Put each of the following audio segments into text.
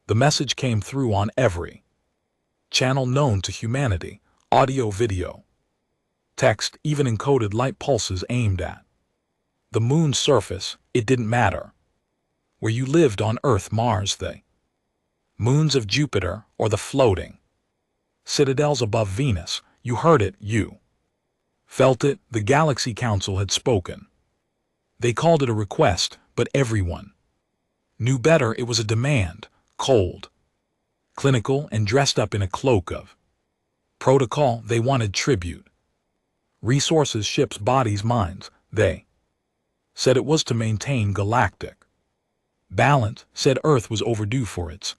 The message came through on every channel known to humanity, audio, video, text, even encoded light pulses aimed at the moon's surface. It didn't matter where you lived on Earth, Mars, the moons of Jupiter, or the floating citadels above Venus. You heard it, you felt it. The Galaxy Council had spoken. They called it a request, but everyone knew better. It was a demand, cold, clinical, and dressed up in a cloak of protocol. They wanted tribute, resources, ships, bodies, minds. They said it was to maintain galactic balance, said Earth was overdue for its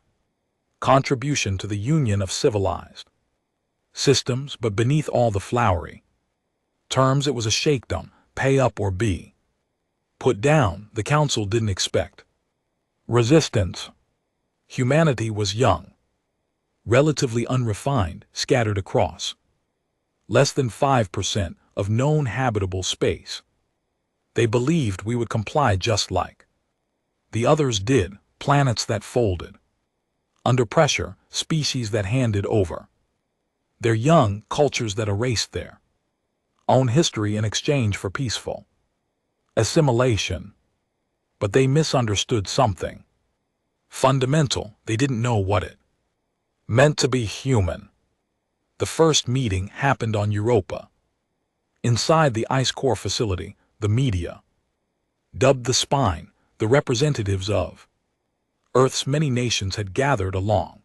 contribution to the union of civilized systems, but beneath all the flowery terms, it was a shakedown, pay up or be put down. The council didn't expect resistance. Humanity was young, relatively unrefined, scattered across less than 5% of known habitable space. They believed we would comply just like the others did, planets that folded under pressure, species that handed over their young, cultures that erased their own history in exchange for peaceful assimilation. But they misunderstood something fundamental. They didn't know what it meant to be human. The first meeting happened on Europa. Inside the Ice Core facility, the media dubbed the Spine, the representatives of Earth's many nations had gathered along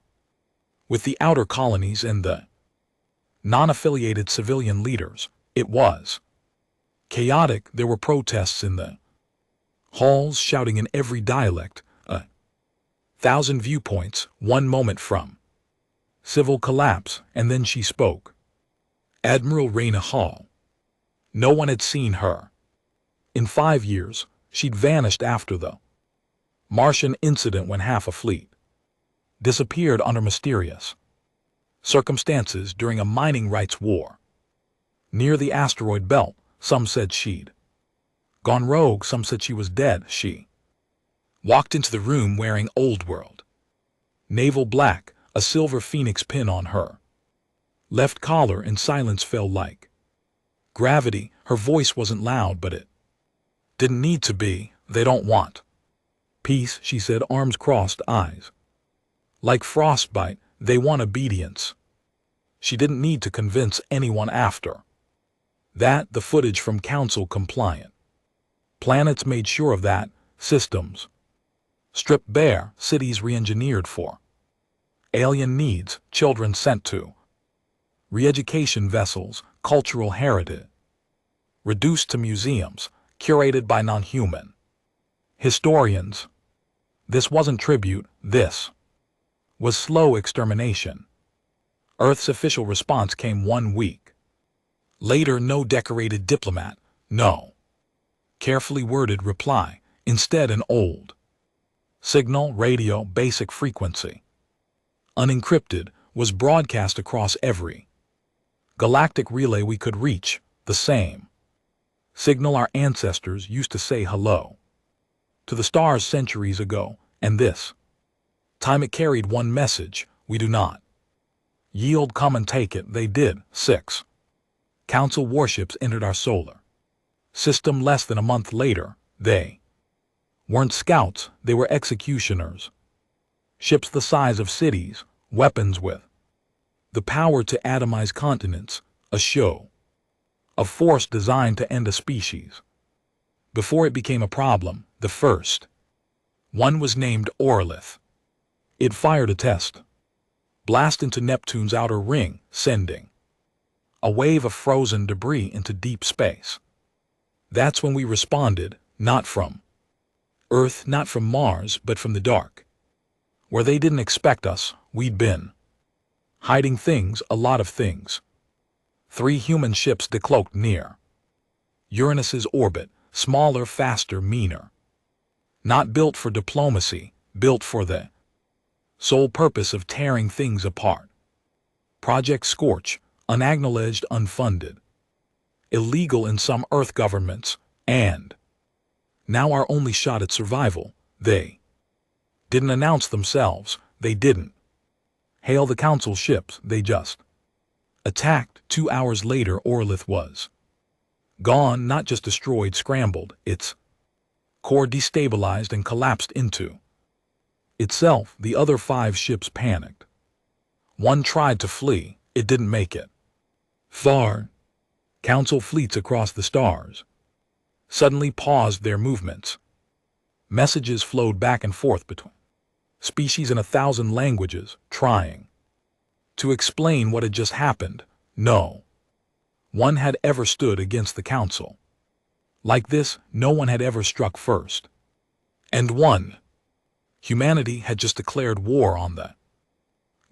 with the outer colonies and the non-affiliated civilian leaders. It was chaotic. There were protests in the halls, shouting in every dialect, 1,000 viewpoints, one moment from civil collapse. And then she spoke. Admiral Raina Hall. No one had seen her in 5 years. She'd vanished after the Martian incident, when half a fleet disappeared under mysterious circumstances during a mining rights war near the asteroid belt. Some said she'd gone rogue, some said she was dead. She walked into the room wearing old world naval black, a silver phoenix pin on her left collar, and silence fell like gravity. Her voice wasn't loud, but it didn't need to be. They don't want peace, she said, arms crossed, eyes like frostbite. They want obedience. She didn't need to convince anyone after that. The footage from council compliant planets made sure of that. Systems stripped bare, cities re-engineered for alien needs, children sent to re-education vessels, cultural heritage reduced to museums, curated by non-human historians. This wasn't tribute, this was slow extermination. Earth's official response came 1 week later. No decorated diplomat, no carefully worded reply. Instead, an old signal, radio, basic frequency, unencrypted, was broadcast across every galactic relay we could reach. The same signal our ancestors used to say hello to the stars centuries ago, and this time it carried one message: we do not yield, come and take it. They did. 6 council warships entered our solar system less than a month later. They weren't scouts, they were executioners. Ships the size of cities, weapons with the power to atomize continents, a show of force designed to end a species before it became a problem. The first one was named Orlith. It fired a test blast into Neptune's outer ring, sending a wave of frozen debris into deep space. That's when we responded, not from Earth, not from Mars, but from the dark, where they didn't expect us. We'd been hiding things, a lot of things. 3 human ships decloaked near Uranus's orbit, smaller, faster, meaner. Not built for diplomacy, built for the sole purpose of tearing things apart. Project Scorch, unacknowledged, unfunded, illegal in some Earth governments, and now our only shot at survival. They didn't announce themselves. they didn't hail the council ships, they just attacked. 2 hours later, Orlith was gone, not just destroyed, scrambled, its core destabilized and collapsed into itself. The other 5 ships panicked. One tried to flee, it didn't make it far. Council fleets across the stars suddenly paused their movements. Messages flowed back and forth between species in 1,000 languages, trying to explain what had just happened. No one had ever stood against the council like this. No one had ever struck first and won. Humanity had just declared war on the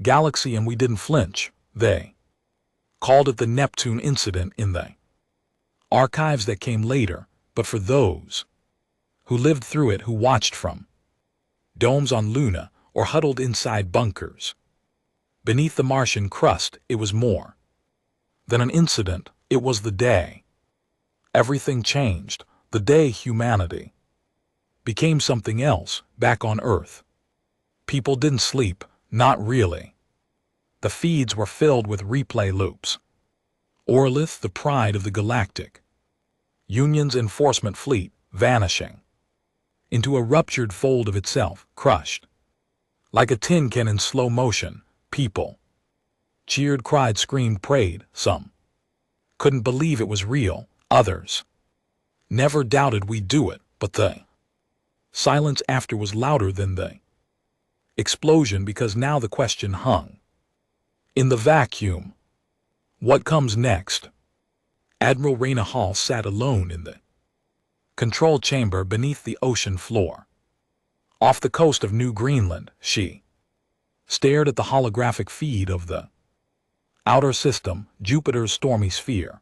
galaxy, and we didn't flinch. They called it the Neptune incident in the archives that came later, but for those who lived through it, who watched from domes on Luna or huddled inside bunkers beneath the Martian crust, it was more than an incident. It was the day everything changed, the day humanity became something else back on Earth. People didn't sleep, not really. The feeds were filled with replay loops. Orlith, the pride of the Galactic Union's enforcement fleet, vanishing into a ruptured fold of itself, crushed like a tin can in slow motion. People cheered, cried, screamed, prayed. Some couldn't believe it was real. Others never doubted we'd do it. But the silence after was louder than the explosion, because now the question hung in the vacuum. What comes next? Admiral Raina Hall sat alone in the control chamber beneath the ocean floor. Off the coast of New Greenland, she stared at the holographic feed of the outer system, Jupiter's stormy sphere,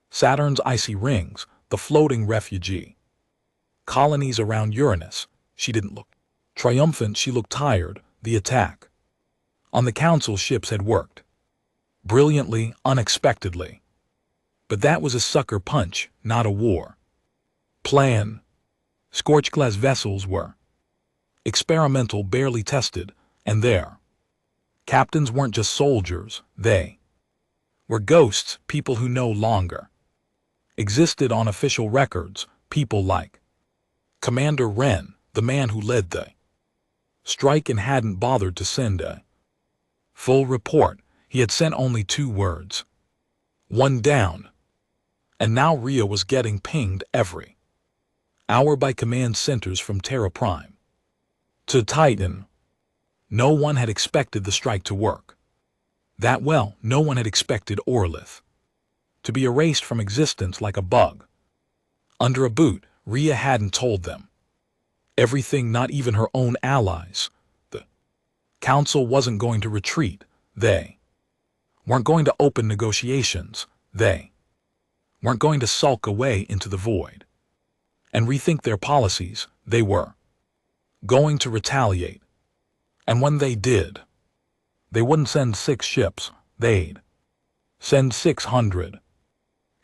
Saturn's icy rings, the floating refugee colonies around Uranus. She didn't look triumphant, she looked tired. The attack on the council ships had worked brilliantly, unexpectedly. But that was a sucker punch, not a war plan. Scorch-glass vessels were experimental, barely tested, and their captains weren't just soldiers, they were ghosts, people who no longer existed on official records, people like Commander Wren, the man who led the strike and hadn't bothered to send a full report. He had sent only 2 words: one down. And now Rhea was getting pinged every hour by command centers from Terra Prime to Titan. No one had expected the strike to work that well. No one had expected Orlith to be erased from existence like a bug under a boot. Rhea hadn't told them everything, not even her own allies. The council wasn't going to retreat. They weren't going to open negotiations. They weren't going to sulk away into the void and rethink their policies. They were going to retaliate. And when they did, they wouldn't send 6 ships, they'd send 600.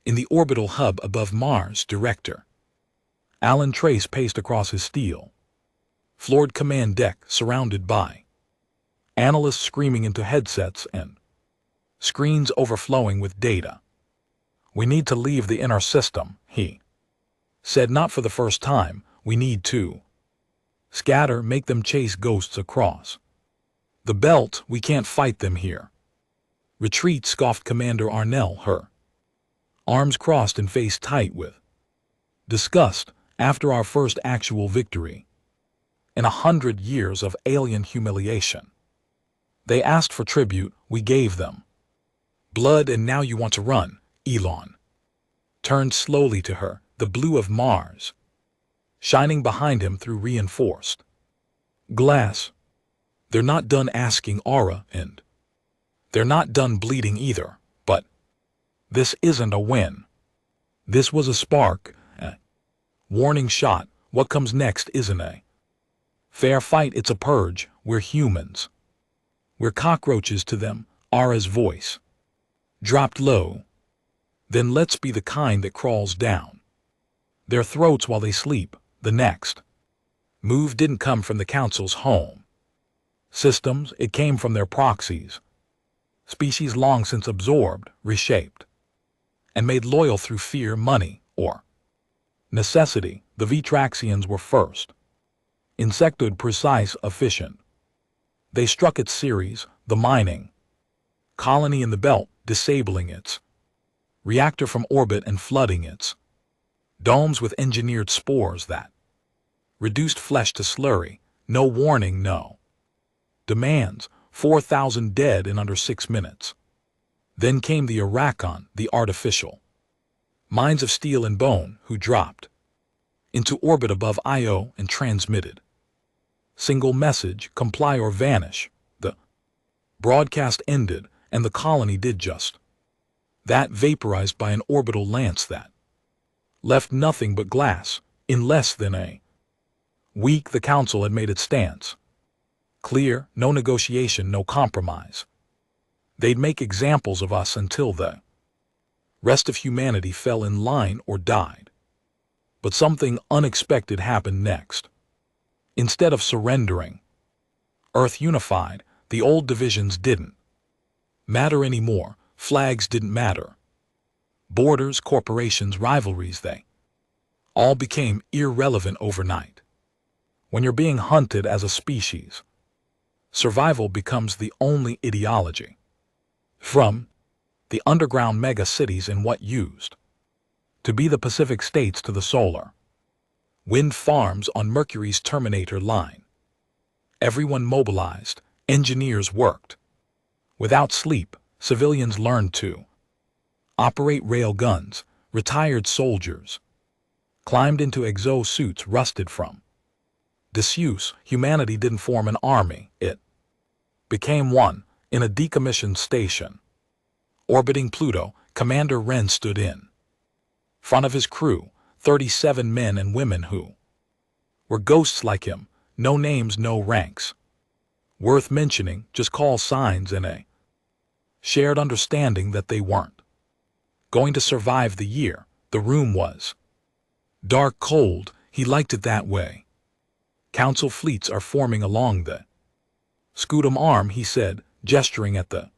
In the orbital hub above Mars, Director Alan Trace paced across his steel-floored command deck, surrounded by analysts screaming into headsets and screens overflowing with data. "We need to leave the inner system," he said. "Not for the first time. We need to scatter, make them chase ghosts across the belt. We can't fight them here." "Retreat," scoffed Commander Arnell, her arms crossed and face tight with disgust. "After our first actual victory in 100 years of alien humiliation, they asked for tribute, we gave them blood, and now you want to run?" Elon turned slowly to her, the blue of Mars shining behind him through reinforced glass. "They're not done asking, Aura, and they're not done bleeding either. But this isn't a win. This was a spark, a warning shot. What comes next isn't a fair fight, it's a purge. We're humans. We're cockroaches to them." Aura's voice dropped low. "Then let's be the kind that crawls down their throats while they sleep." The next move didn't come from the council's home. Systems, it came from their proxies. Species long since absorbed, reshaped, and made loyal through fear, money, or necessity. The Vitraxians were first. Insectoid, precise, efficient. They struck its series, the mining colony in the belt, disabling its reactor from orbit and flooding its domes with engineered spores that reduced flesh to slurry. No warning, no demands. 4,000 dead in under 6 minutes. Then came the Arachon, the artificial mines of steel and bone, who dropped into orbit above Io and transmitted single message: comply or vanish. The broadcast ended, and the colony did just that, vaporized by an orbital lance that left nothing but glass. In less than a week, the Council had made its stance clear: no negotiation, no compromise. They'd make examples of us until the rest of humanity fell in line or died. But something unexpected happened next. Instead of surrendering, Earth unified. The old divisions didn't matter anymore. Flags didn't matter. Borders, corporations, rivalries, they all became irrelevant overnight. When you're being hunted as a species, survival becomes the only ideology. From the underground mega cities in what used to be the Pacific states to the solar wind farms on Mercury's Terminator line, everyone mobilized. Engineers worked without sleep. Civilians learned to operate rail guns. Retired soldiers climbed into exosuits rusted from disuse. Humanity didn't form an army, it became one. In a decommissioned station orbiting Pluto, Commander Wren stood in front of his crew, 37 men and women who were ghosts like him. No names, no ranks worth mentioning, just call signs and a shared understanding that they weren't going to survive the year. The room was dark, cold. He liked it that way. Council fleets are forming along the Scutum arm, he said, gesturing at the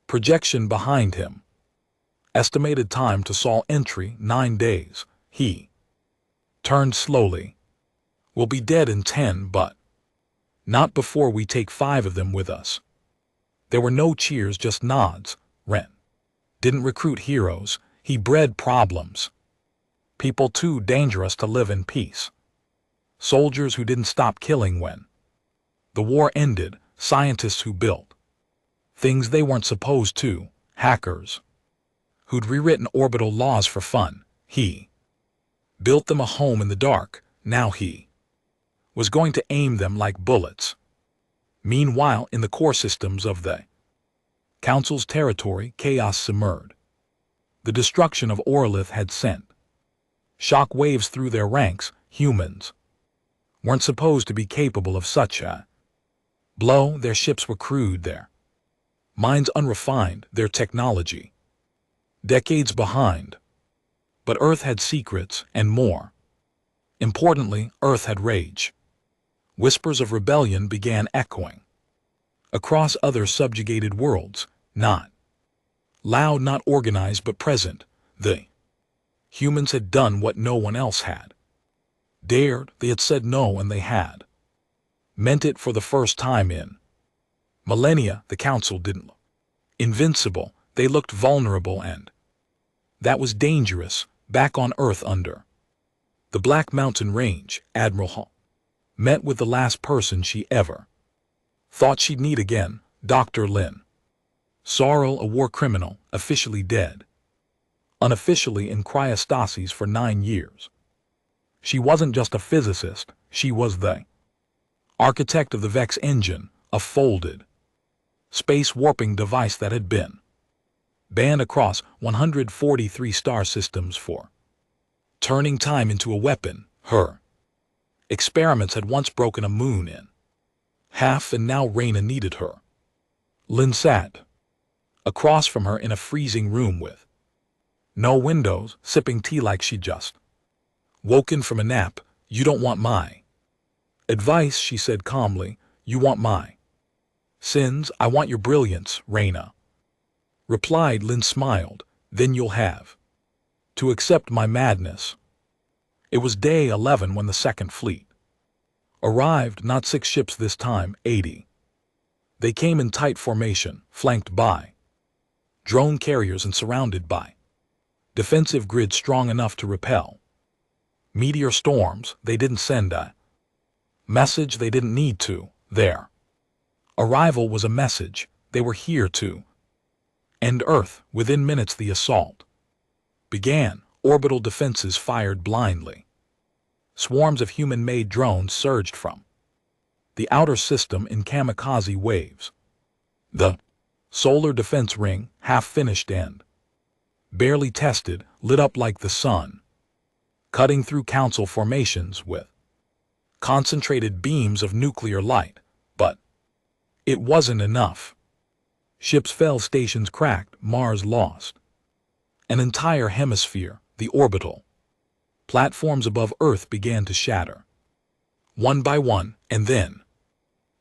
projection behind him. Estimated time to Sol entry, 9 days. He turned slowly. We'll be dead in 10, but not before we take 5 of them with us. There were no cheers, just nods. Wren didn't recruit heroes, he bred problems. People too dangerous to live in peace. Soldiers who didn't stop killing when the war ended. Scientists who built things they weren't supposed to. Hackers who'd rewritten orbital laws for fun. He built them a home in the dark. Now he was going to aim them like bullets. Meanwhile, in the core systems of the Council's territory, chaos simmered. The destruction of Orlith had sent shock waves through their ranks. Humans weren't supposed to be capable of such a blow. Their ships were crude, their minds unrefined, their technology decades behind. But Earth had secrets, and more importantly, Earth had rage. Whispers of rebellion began echoing across other subjugated worlds, not loud, not organized, but present. The humans had done what no one else had dared. They had said no, and they had meant it for the first time in millennia. The Council didn't look invincible. They looked vulnerable, and that was dangerous. Back on Earth under the Black Mountain Range, Admiral Hall met with the last person she ever thought she'd need again, Dr. Lin Sorrel, a war criminal, officially dead, unofficially in cryostasis for 9 years. She wasn't just a physicist, she was the architect of the Vex engine, a folded space warping device that had been banned across 143 star systems for turning time into a weapon. Her experiments had once broken a moon in half, and now Raina needed her. Lin sat across from her in a freezing room with no windows, sipping tea like she'd just woken from a nap. You don't want my advice, she said calmly. You want my Sins, I want your brilliance, Reina. Replied Lin smiled, then you'll have to accept my madness. It was day 11 when the second fleet arrived, not 6 ships this time, 80. They came in tight formation, flanked by drone carriers and surrounded by defensive grids strong enough to repel meteor storms. They didn't send a message they didn't need to. Their arrival was a message. They were here to end Earth. Within minutes the assault began. Orbital defenses fired blindly. Swarms of human-made drones surged from the outer system in kamikaze waves. The solar defense ring, half-finished and barely tested, lit up like the sun, cutting through council formations with concentrated beams of nuclear light. But it wasn't enough. Ships fell, stations cracked, Mars lost an entire hemisphere. The orbital platforms above Earth began to shatter, one by one, and then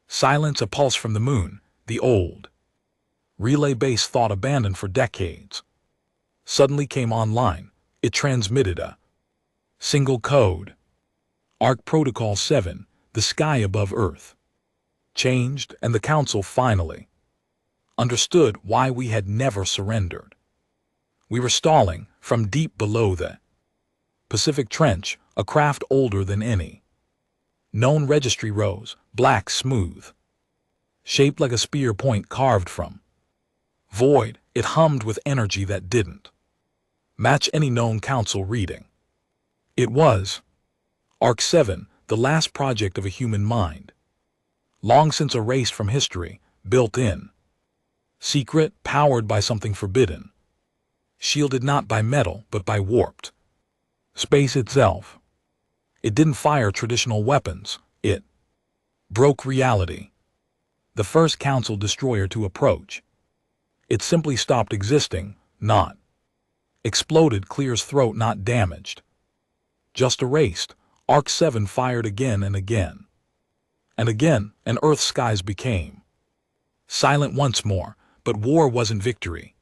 silence. A pulse from the moon, the old relay base thought abandoned for decades, suddenly came online. It transmitted a single code. Arc Protocol 7, the sky above Earth changed, and the Council finally understood why we had never surrendered. We were stalling from deep below the Pacific Trench, a craft older than any known registry rose, black, smooth, shaped like a spear point carved from void. It hummed with energy that didn't match any known council reading. It was Arc 7, the last project of a human mind, long since erased from history, built in secret, powered by something forbidden, shielded not by metal but by warped space itself. It didn't fire traditional weapons. It broke reality. The first council destroyer to approach. It simply stopped existing, not exploded. Clear's throat, not damaged, just erased. Arc 7 fired again and again and again, and Earth's skies became silent once more. But war wasn't victory,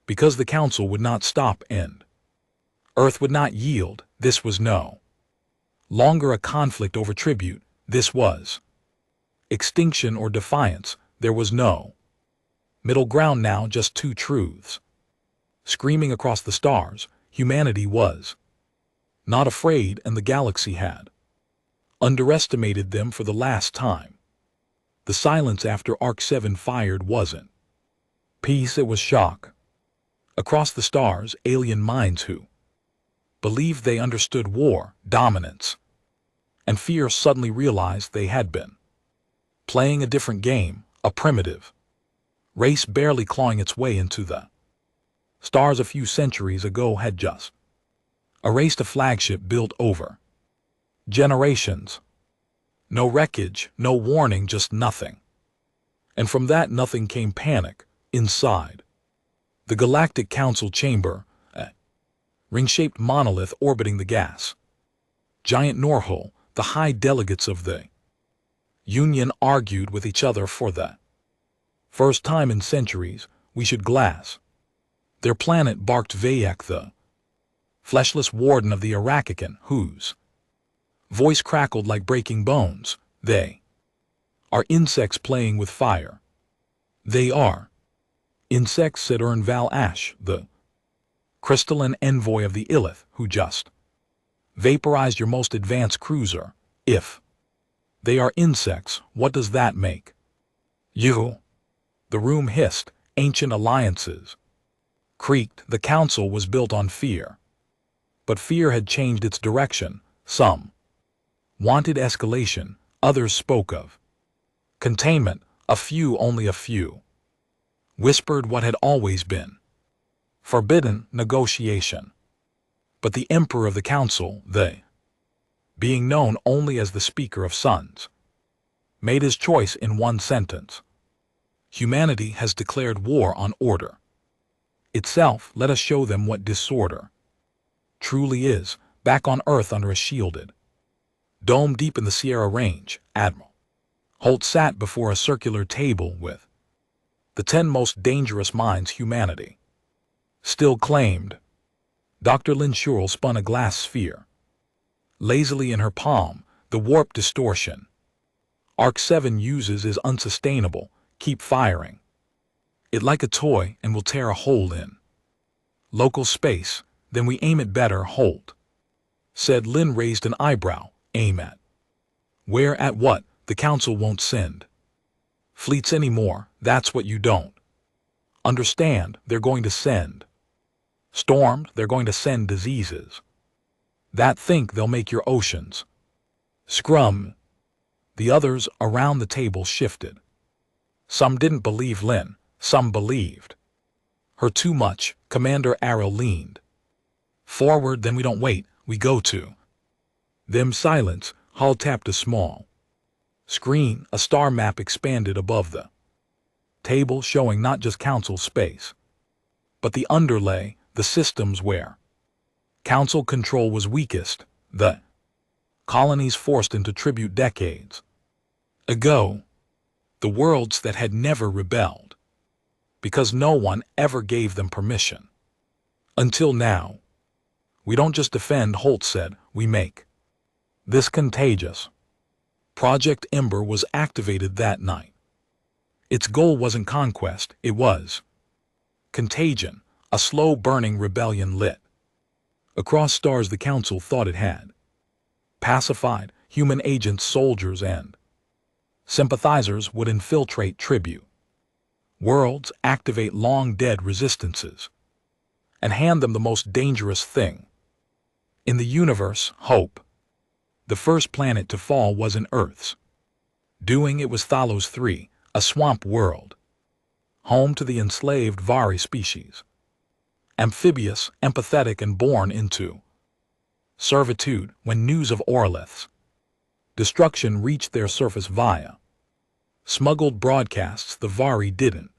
because the Council would not stop and Earth would not yield. This was no longer a conflict over tribute. This was extinction or defiance. There was no middle ground now, just two truths screaming across the stars. Humanity was not afraid, and the galaxy had underestimated them for the last time. The silence after Arc 7 fired wasn't peace, it was shock. Across the stars, alien minds who believed they understood war, dominance, and fear suddenly realized they had been playing a different game, a primitive race barely clawing its way into the stars a few centuries ago had just erased a flagship built over generations. No wreckage, no warning, just nothing. And from that nothing came panic. Inside the Galactic Council chamber, a ring-shaped monolith orbiting the gas giant Norhul, the high delegates of the Union argued with each other for the first time in centuries. We should glass their planet, barked Vayek, the fleshless warden of the Arakikan, whose voice crackled like breaking bones. They are insects playing with fire. They are insects, said Val Ash, the crystalline envoy of the Illith, who just vaporized your most advanced cruiser. If they are insects, what does that make you? The room hissed. Ancient alliances creaked. The council was built on fear. But fear had changed its direction. Some wanted escalation, others spoke of containment. A few, only a few, whispered what had always been forbidden: negotiation. But the emperor of the council, they, being known only as the speaker of suns, made his choice in one sentence. Humanity has declared war on order itself. Let us show them what disorder truly is. Back on Earth under a shielded dome deep in the Sierra Range, Admiral Holt sat before a circular table with the 10 most dangerous minds humanity still claimed. Dr. Lynn Shurl spun a glass sphere lazily in her palm, the warp distortion Arc-7 uses is unsustainable. Keep firing it like a toy and we'll tear a hole in local space. Then we aim it better, Holt said. Lynn raised an eyebrow. Aim at where? At what? The council won't send fleets anymore. That's what you don't understand. They're going to send storms. They're going to send diseases that think they'll make your oceans scrum. The others around the table shifted. Some didn't believe Lynn. Some believed her too much. Commander Arrow leaned forward. Then we don't wait. We go to them. Silence. Hull tapped a small screen. A star map expanded above the table, showing not just council space, but the underlay, the systems where council control was weakest, the colonies forced into tribute decades ago, the worlds that had never rebelled, because no one ever gave them permission. Until now. We don't just defend, Holt said, we make this contagious. Project Ember was activated that night. Its goal wasn't conquest, it was contagion, a slow-burning rebellion lit across stars the council thought it had pacified. Human agents, soldiers, and sympathizers would infiltrate tribute worlds, activate long-dead resistances, and hand them the most dangerous thing in the universe, hope. The first planet to fall wasn't Earth's doing. It was Thalos 3, a swamp world, home to the enslaved Vari species, amphibious, empathetic, and born into servitude. When news of Orlith's destruction reached their surface via smuggled broadcasts, the Vari didn't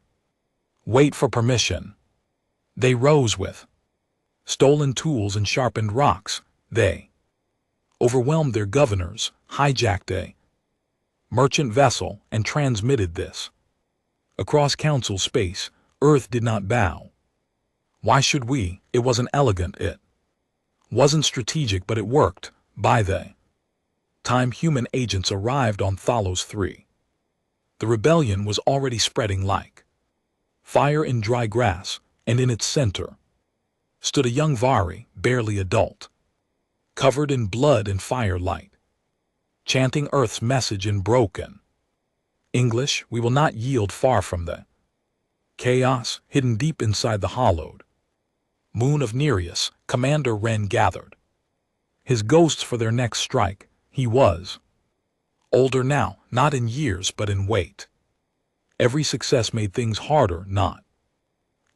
wait for permission. They rose with stolen tools and sharpened rocks. They overwhelmed their governors, hijacked a merchant vessel, and transmitted this across council space. Earth did not bow. Why should we? It wasn't elegant, it wasn't strategic, but it worked. By the time human agents arrived on Thalos 3, the rebellion was already spreading like fire in dry grass, and in its center stood a young Vari, barely adult, covered in blood and firelight, chanting Earth's message in broken English. We will not yield. Far from the chaos, hidden deep inside the hollowed moon of Nereus, Commander Wren gathered his ghosts for their next strike. He was older now, not in years but in weight. Every success made things harder, not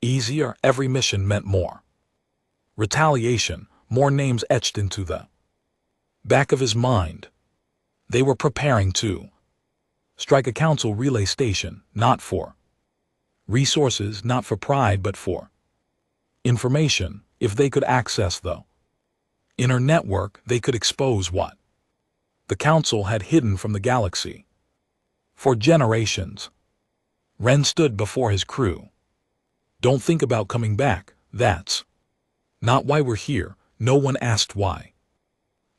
easier. Every mission meant more retaliation, more names etched into the back of his mind. They were preparing to strike a council relay station, not for resources, not for pride, but for information. If they could access the inner network, they could expose what the council had hidden from the galaxy for generations. Wren stood before his crew. Don't think about coming back. That's not why we're here. No one asked why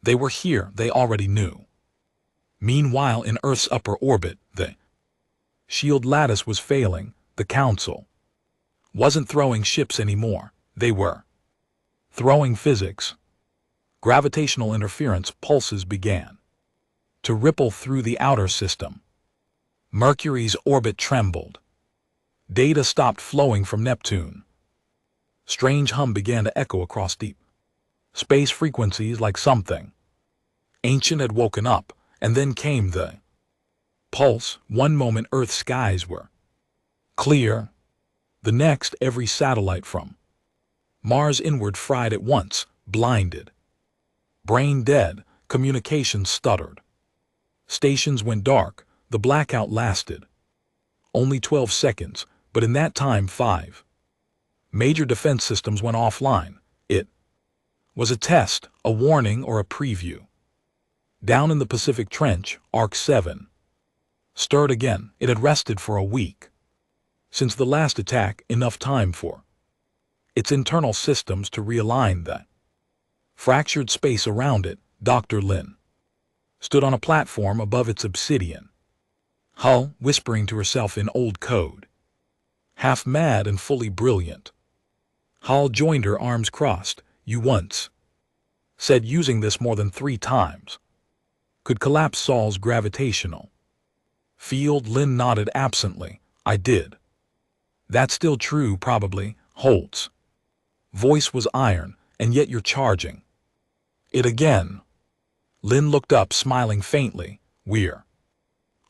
they were here. They already knew. Meanwhile, in Earth's upper orbit, the shield lattice was failing. The council wasn't throwing ships anymore. They were throwing physics. Gravitational interference pulses began to ripple through the outer system. Mercury's orbit trembled. Data stopped flowing from Neptune. Strange hum began to echo across deep space frequencies, like something ancient had woken up. And then came the pulse. One moment Earth's skies were clear. The next, every satellite from Mars inward fried at once, blinded. Brain dead, communications stuttered. Stations went dark. The blackout lasted only 12 seconds, but in that time 5 major defense systems went offline. It was a test, a warning, or a preview. Down in the Pacific Trench, Arc-7 Stirred again, it had rested for a week. Since the last attack, enough time for its internal systems to realign the fractured space around it. Dr. Lin stood on a platform above its obsidian hull, whispering to herself in old code. Half mad and fully brilliant. Hall joined her, arms crossed. You once said using this more than 3 times could collapse Saul's gravitational field. Lin nodded absently. I did. That's still true, probably. Holt's voice was iron, and yet you're charging it again. Lin looked up, smiling faintly. We're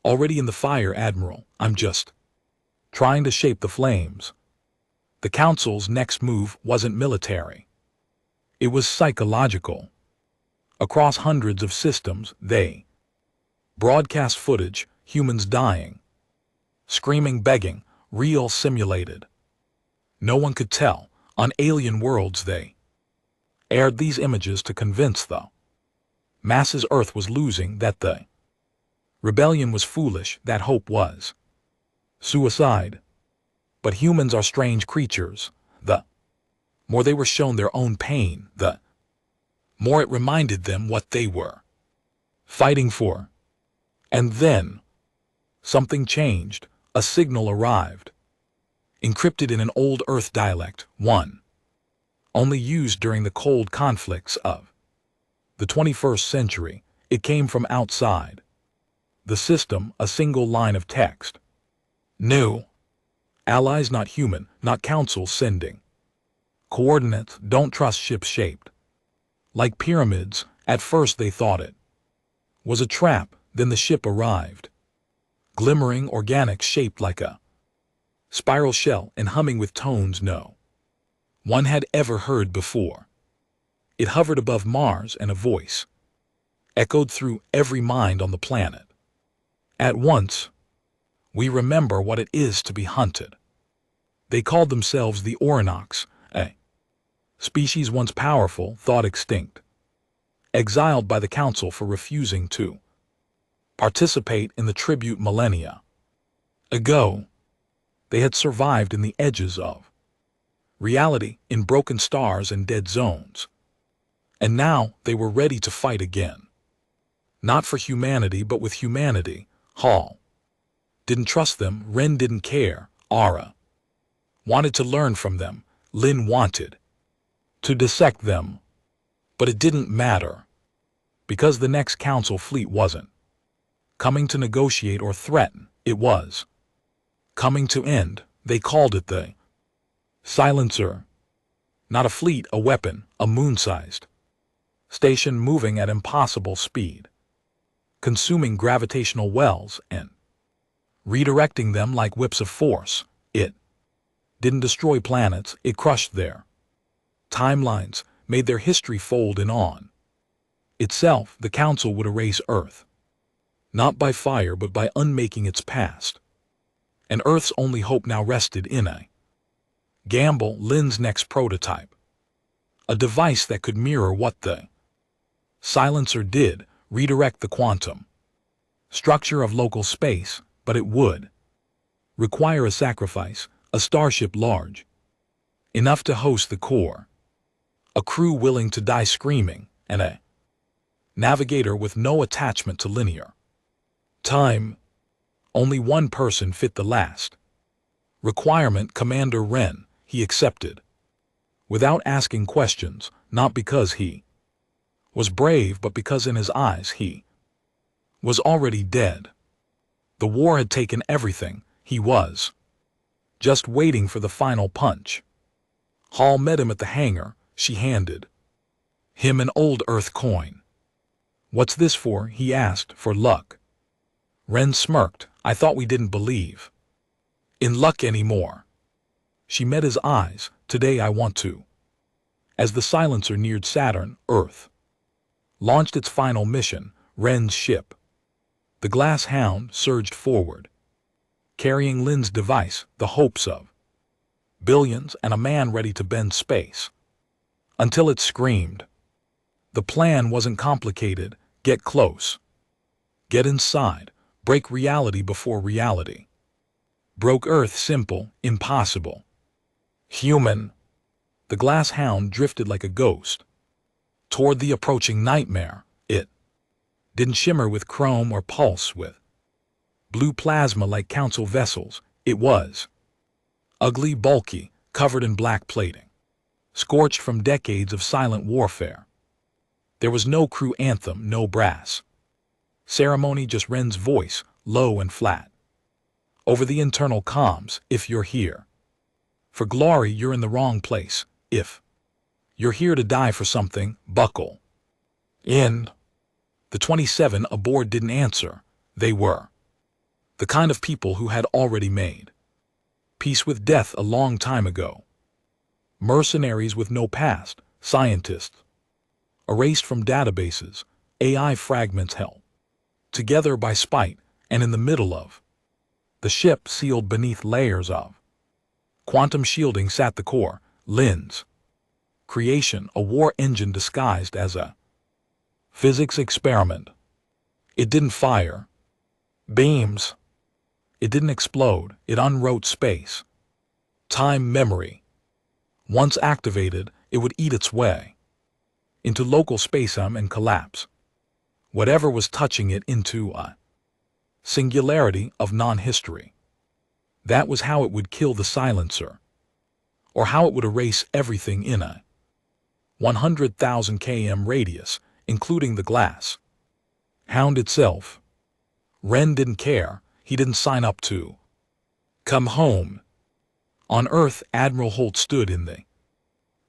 already in the fire, Admiral. I'm just trying to shape the flames. The Council's next move wasn't military. It was psychological. Across hundreds of systems, they broadcast footage, humans dying, screaming, begging, real, simulated. No one could tell. On alien worlds they aired these images to convince the masses Earth was losing, that the rebellion was foolish, that hope was suicide. But humans are strange creatures. The more they were shown their own pain, the more it reminded them what they were fighting for. And then something changed. A signal arrived, encrypted in an old Earth dialect, one only used during the cold conflicts of the 21st century. It came from outside the system, a single line of text. New allies, not human, not Council, sending coordinates. Don't trust ships shaped like pyramids. At first they thought it was a trap. Then the ship arrived, glimmering, organic, shaped like a spiral shell and humming with tones no one had ever heard before. It hovered above Mars, and a voice echoed through every mind on the planet. At once, we remember what it is to be hunted. They called themselves the Orinox, a species once powerful, thought extinct, exiled by the Council for refusing to participate in the tribute millennia ago. They had survived in the edges of reality, in broken stars and dead zones. And now they were ready to fight again. Not for humanity, but with humanity. Hall didn't trust them. Ren didn't care. Ara wanted to learn from them. Lin wanted to dissect them. But it didn't matter, because the next Council fleet wasn't coming to negotiate or threaten. It was coming to end. They called it the Silencer. Not a fleet, a weapon, a moon-sized station moving at impossible speed, consuming gravitational wells and redirecting them like whips of force. It didn't destroy planets, it crushed their timelines, made their history fold in on itself. The Council would erase Earth, not by fire but by unmaking its past. And Earth's only hope now rested in a gamble. Lin's next prototype, a device that could mirror what the Silencer did, redirect the quantum structure of local space, but it would require a sacrifice, a starship large enough to host the core, a crew willing to die screaming, and a navigator with no attachment to linear time. Only one person fit the last requirement. Commander Ren. He accepted without asking questions, not because he was brave, but because in his eyes he was already dead. The war had taken everything. He was just waiting for the final punch. Hall met him at the hangar. She handed him an old Earth coin. What's this for? He asked. For luck. Ren smirked. I thought we didn't believe in luck anymore. She met his eyes. Today I want to. As the Silencer neared Saturn, Earth launched its final mission. Ren's ship, the Glass Hound, surged forward, carrying Lin's device, the hopes of billions and a man ready to bend space, until it screamed. The plan wasn't complicated. Get close. Get inside. Break reality before reality. Broke Earth simple, impossible. Human. The glass hound drifted like a ghost toward the approaching nightmare. It didn't shimmer with chrome or pulse with blue plasma like council vessels. It was ugly, bulky, covered in black plating, scorched from decades of silent warfare. There was no crew anthem, no brass ceremony, just Ren's voice, low and flat. Over the internal comms, if you're here for glory, you're in the wrong place. If you're here to die for something, buckle in. The 27 aboard didn't answer. They were the kind of people who had already made peace with death a long time ago. Mercenaries with no past, scientists erased from databases, AI fragments held together by spite, and in the middle of the ship, sealed beneath layers of quantum shielding, sat the core, Lin's creation, a war engine disguised as a physics experiment. It didn't fire beams. It didn't explode. It unwrote space, time, memory. Once activated, it would eat its way into local spacetime and collapse whatever was touching it into a singularity of non-history. That was how it would kill the silencer, or how it would erase everything in a 100,000 km radius, including the glass hound itself. Ren didn't care. He didn't sign up to come home. On Earth, Admiral Holt stood in the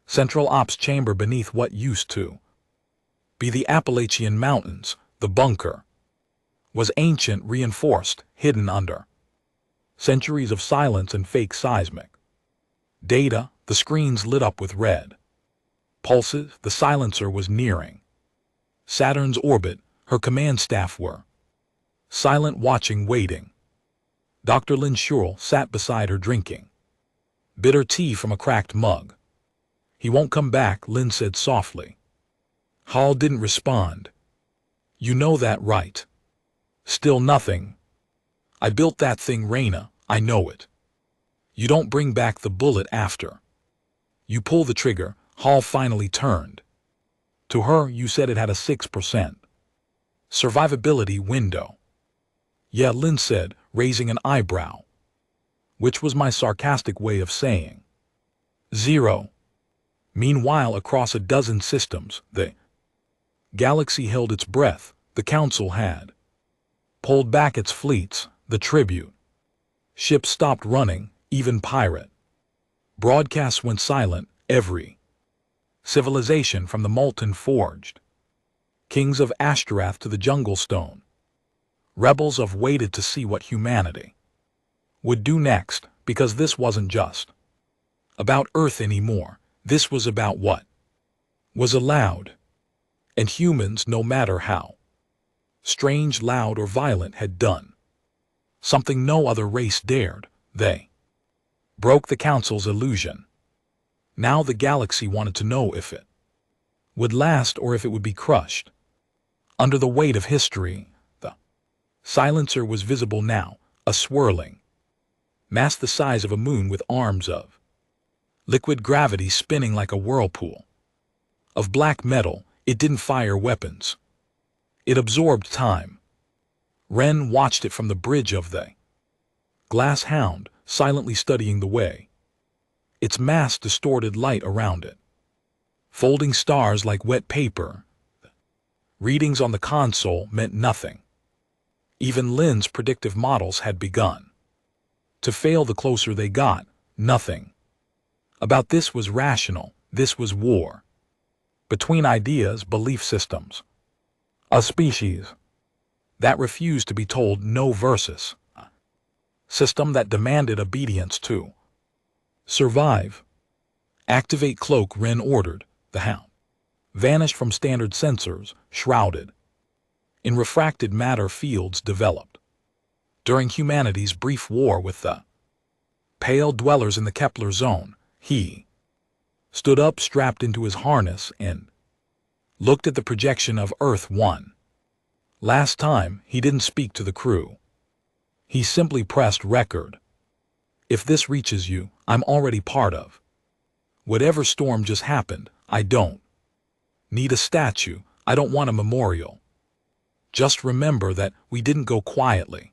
central ops chamber beneath what used to be the Appalachian Mountains. The bunker was ancient, reinforced, hidden under centuries of silence and fake seismic data. The screens lit up with red pulses. The silencer was nearing Saturn's orbit. Her command staff were silent, watching, waiting. Dr. Lin Shurl sat beside her, drinking bitter tea from a cracked mug. "He won't come back," Lin said softly. Hall didn't respond. "You know that, right?" "Still nothing." "I built that thing, Raina. I know it. You don't bring back the bullet after you pull the trigger." Hall finally turned to her. "You said it had a 6% survivability window." "Yeah," Lin said, raising an eyebrow, which was my sarcastic way of saying 0. Meanwhile, across a dozen systems, the galaxy held its breath. The Council had pulled back its fleets. The tribute ships stopped running. Even pirate broadcasts went silent. Every civilization, from the molten forged kings of Ashtaroth to the jungle stone rebels, have waited to see what humanity would do next, because this wasn't just about Earth anymore. This was about what was allowed. And humans, no matter how strange, loud, or violent, had done something no other race dared. They broke the Council's illusion. Now the galaxy wanted to know if it would last or if it would be crushed under the weight of history. The silencer was visible now, a swirling mass the size of a moon with arms of liquid gravity spinning like a whirlpool of black metal. It didn't fire weapons. It absorbed time. Ren watched it from the bridge of the glass hound, silently studying the way its mass distorted light around it, folding stars like wet paper. Readings on the console meant nothing. Even Lin's predictive models had begun to fail the closer they got. Nothing about this was rational. This was war between ideas, belief systems. A species that refused to be told no versus a system that demanded obedience to survive. "Activate cloak," Ren ordered. The hound vanished from standard sensors, shrouded in refracted matter fields developed during humanity's brief war with the pale dwellers in the Kepler zone. He stood up, strapped into his harness, and looked at the projection of Earth 1. Last time, he didn't speak to the crew. He simply pressed record. If this reaches you, I'm already part of. Whatever storm just happened, I don't need a statue, I don't want a memorial. Just remember that we didn't go quietly.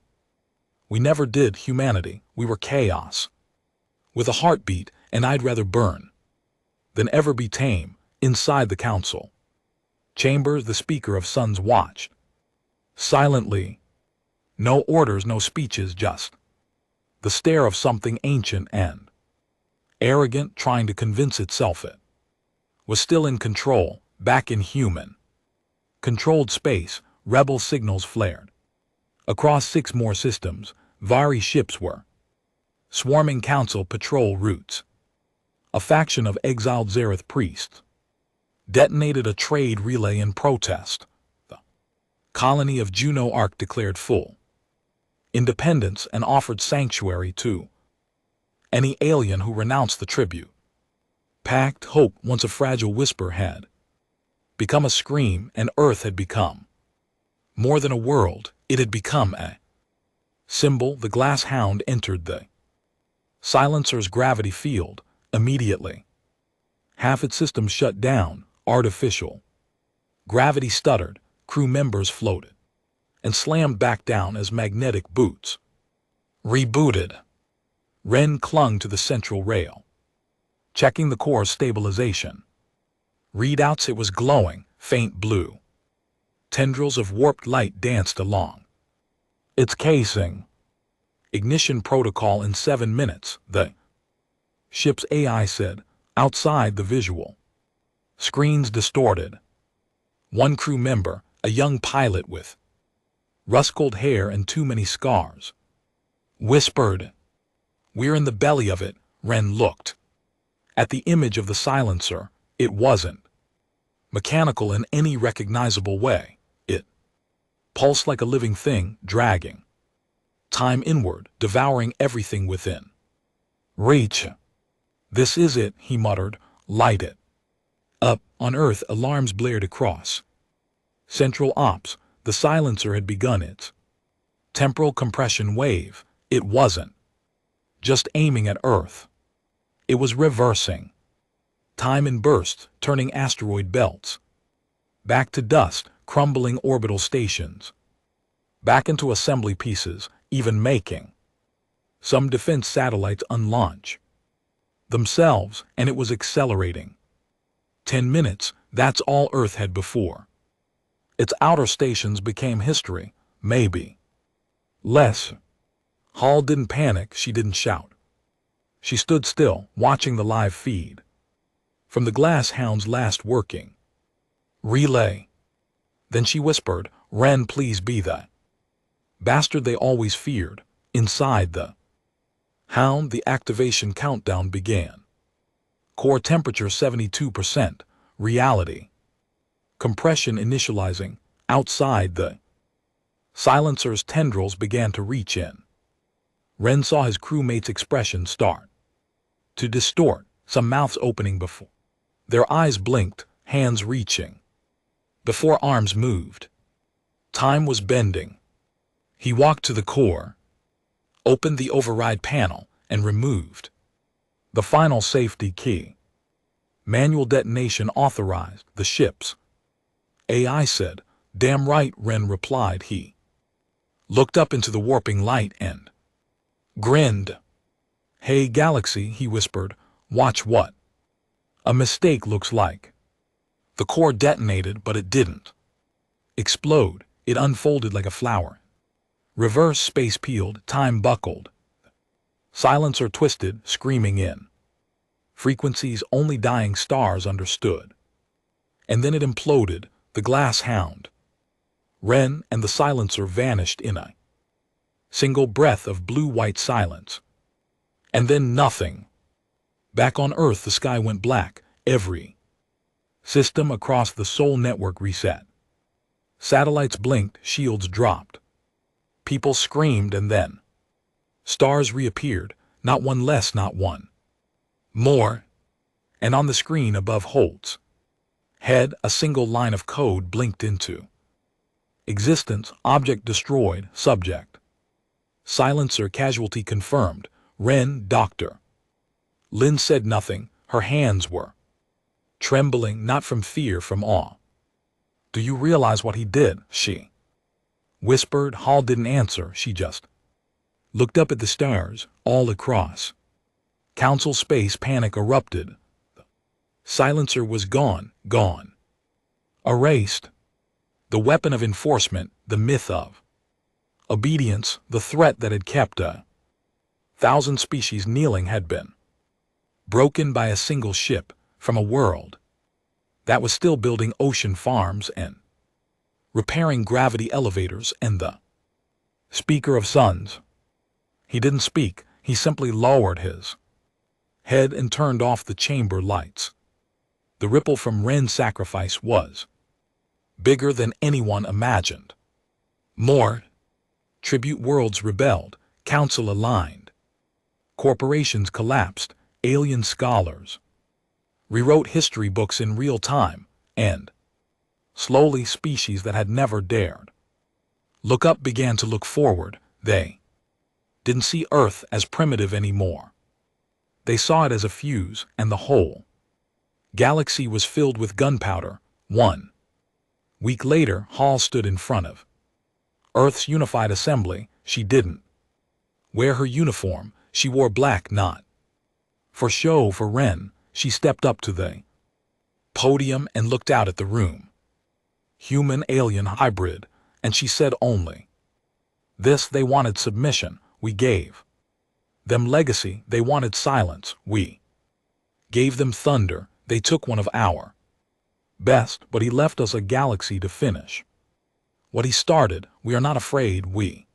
We never did, humanity, we were chaos. With a heartbeat, and I'd rather burn than ever be tame, inside the council chambers. The speaker of Suns watched silently. No orders, no speeches, just the stare of something ancient and arrogant, trying to convince itself it was still in control, back in human controlled space. Rebel signals flared. Across 6 more systems, Vari ships were swarming council patrol routes. A faction of exiled Zareth priests detonated a trade relay in protest. The colony of Juno Arc declared full independence and offered sanctuary to any alien who renounced the tribute. Packed hope, once a fragile whisper, had become a scream, and Earth had become more than a world, it had become a symbol. The glass hound entered the silencer's gravity field immediately. Half its systems shut down, artificial gravity stuttered, crew members floated and slammed back down as magnetic boots rebooted. Ren clung to the central rail, checking the core's stabilization readouts. It was glowing, faint blue. Tendrils of warped light danced along its casing. Ignition protocol in 7 minutes, the ship's AI said. Outside, the visual screens distorted. One crew member, a young pilot with rust-gold hair and too many scars, whispered, "We're in the belly of it." Ren looked at the image of the silencer. It wasn't mechanical in any recognizable way. It pulsed like a living thing, dragging time inward, devouring everything within reach. "This is it," he muttered. "Light it up." On Earth, alarms blared across Central Ops. The silencer had begun its temporal compression wave. It wasn't just aiming at Earth. It was reversing time in bursts, turning asteroid belts back to dust, crumbling orbital stations back into assembly pieces, even making some defense satellites unlaunch themselves, and it was accelerating. 10 minutes, that's all Earth had before its outer stations became history, maybe less. Hall didn't panic, she didn't shout. She stood still, watching the live feed from the glass hound's last working relay. Then she whispered, "Ren, please be the bastard they always feared." Inside the hound, the activation countdown began. Core temperature 72%, reality compression initializing. Outside, the silencer's tendrils began to reach in. Ren saw his crewmates' expressions start to distort, some mouths opening before their eyes blinked, hands reaching before arms moved. Time was bending. He walked to the core, opened the override panel, and removed the final safety key. Manual detonation authorized, the ship's AI said. "Damn right," Ren replied. He looked up into the warping light and grinned. "Hey, Galaxy," he whispered, "watch what a mistake looks like." The core detonated, but it didn't explode. It unfolded like a flower. Reverse space peeled, time buckled. Silencer twisted, screaming in frequencies only dying stars understood. And then it imploded, the glass hound. Ren and the silencer vanished in a single breath of blue-white silence. And then nothing. Back on Earth, the sky went black. Every system across the Sol network reset. Satellites blinked, shields dropped. People screamed, and then stars reappeared, not one less, not one more. And on the screen above Holt's head, a single line of code blinked into existence. Object destroyed, subject Silencer casualty confirmed. Ren, doctor. Lin said nothing. Her hands were trembling, not from fear, from awe. Do you realize what he did? She whispered. Hall didn't answer. She just looked up at the stars, all across council space. Panic erupted. Silencer was gone, gone. Erased. The weapon of enforcement, the myth of obedience, the threat that had kept 1,000 species kneeling had been broken by a single ship from a world that was still building ocean farms and repairing gravity elevators. And the speaker of suns, he didn't speak. He simply lowered his head and turned off the chamber lights. The ripple from Ren's sacrifice was bigger than anyone imagined. More tribute worlds rebelled, council aligned, corporations collapsed, alien scholars rewrote history books in real time, and slowly species that had never dared look up began to look forward. They didn't see Earth as primitive anymore. They saw it as a fuse, and the whole galaxy was filled with gunpowder. 1 week later, Hall stood in front of Earth's unified assembly. She didn't wear her uniform. She wore black, not for show, for Ren. She stepped up to the podium and looked out at the room. Human-alien hybrid, and she said only this: they wanted submission, we gave them legacy. They wanted silence, we gave them thunder. They took one of our best, but he left us a galaxy to finish what he started. We are not afraid. We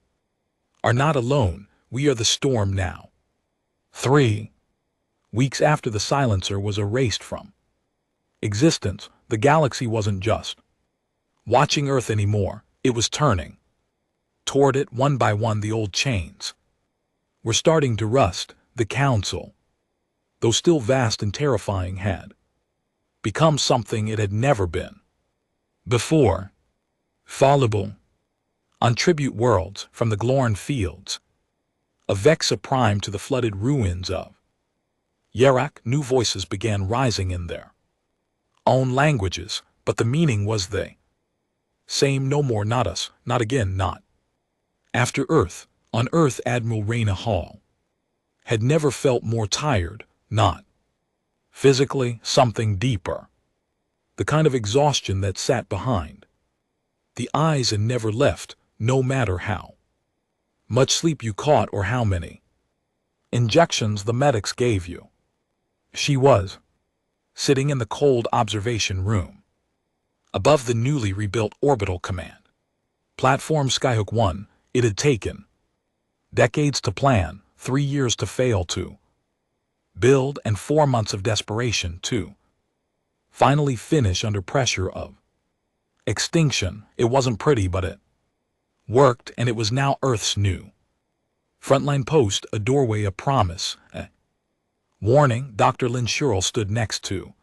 are not alone. We are the storm now. 3 weeks after the silencer was erased from existence, the galaxy wasn't just watching Earth anymore. It was turning toward it. One by one, the old chains were starting to rust. The council, though still vast and terrifying, had become something it had never been before. Fallible. On tribute worlds, from the Glorn fields of Vexa Prime to the flooded ruins of Yarak, new voices began rising in their own languages, but the meaning was the same. No more, not us, not again, not after Earth. On Earth, Admiral Reyna Hall had never felt more tired, not physically, something deeper, the kind of exhaustion that sat behind the eyes and never left, no matter how much sleep you caught or how many injections the medics gave you. She was sitting in the cold observation room above the newly rebuilt orbital command platform Skyhook 1. It had taken decades to plan, 3 years to fail to build, and 4 months of desperation to finally finish under pressure of extinction. It wasn't pretty, but it worked, and it was now Earth's new frontline post, a doorway, a promise, a warning. Dr. Lin Shurl stood next to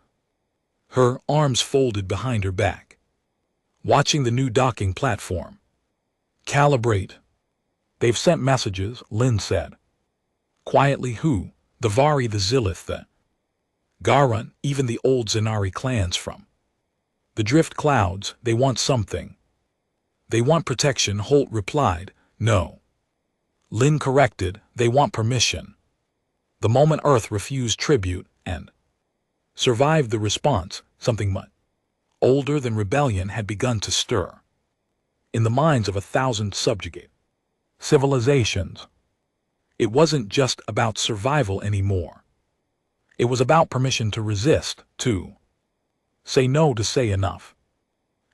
her, arms folded behind her back, watching the new docking platform calibrate. They've sent messages, Lin said quietly. Who? The Vari, the Zilith, the Garan, even the old Zenari clans from the Drift Clouds. They want something. They want protection. Holt replied. No. Lin corrected. They want permission. The moment Earth refused tribute and survived the response, something much older than rebellion had begun to stir in the minds of 1,000 subjugate civilizations. It wasn't just about survival anymore. It was about permission to resist, to say no, to say enough.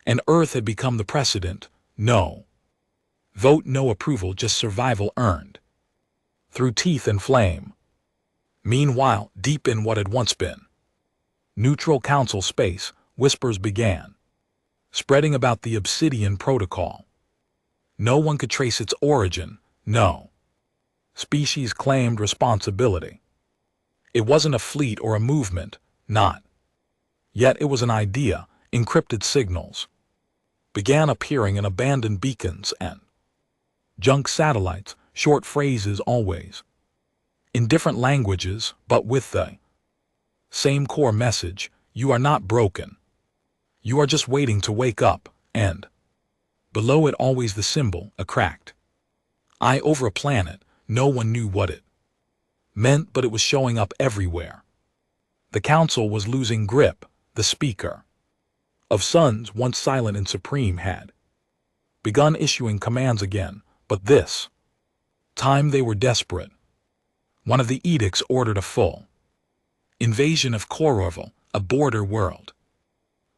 And Earth had become the precedent. No vote, no approval, just survival earned through teeth and flame. Meanwhile, deep in what had once been neutral council space, whispers began spreading about the Obsidian Protocol. No one could trace its origin. No species claimed responsibility. It wasn't a fleet or a movement, not yet. It was an idea. Encrypted signals began appearing in abandoned beacons and junk satellites, short phrases always. In different languages, but with the same core message: you are not broken. You are just waiting to wake up, and below it always the symbol, a cracked eye over a planet. No one knew what it meant, but it was showing up everywhere. The council was losing grip. The speaker of suns, once silent and supreme, had begun issuing commands again, but this time they were desperate. One of the edicts ordered a full invasion of Kororval, a border world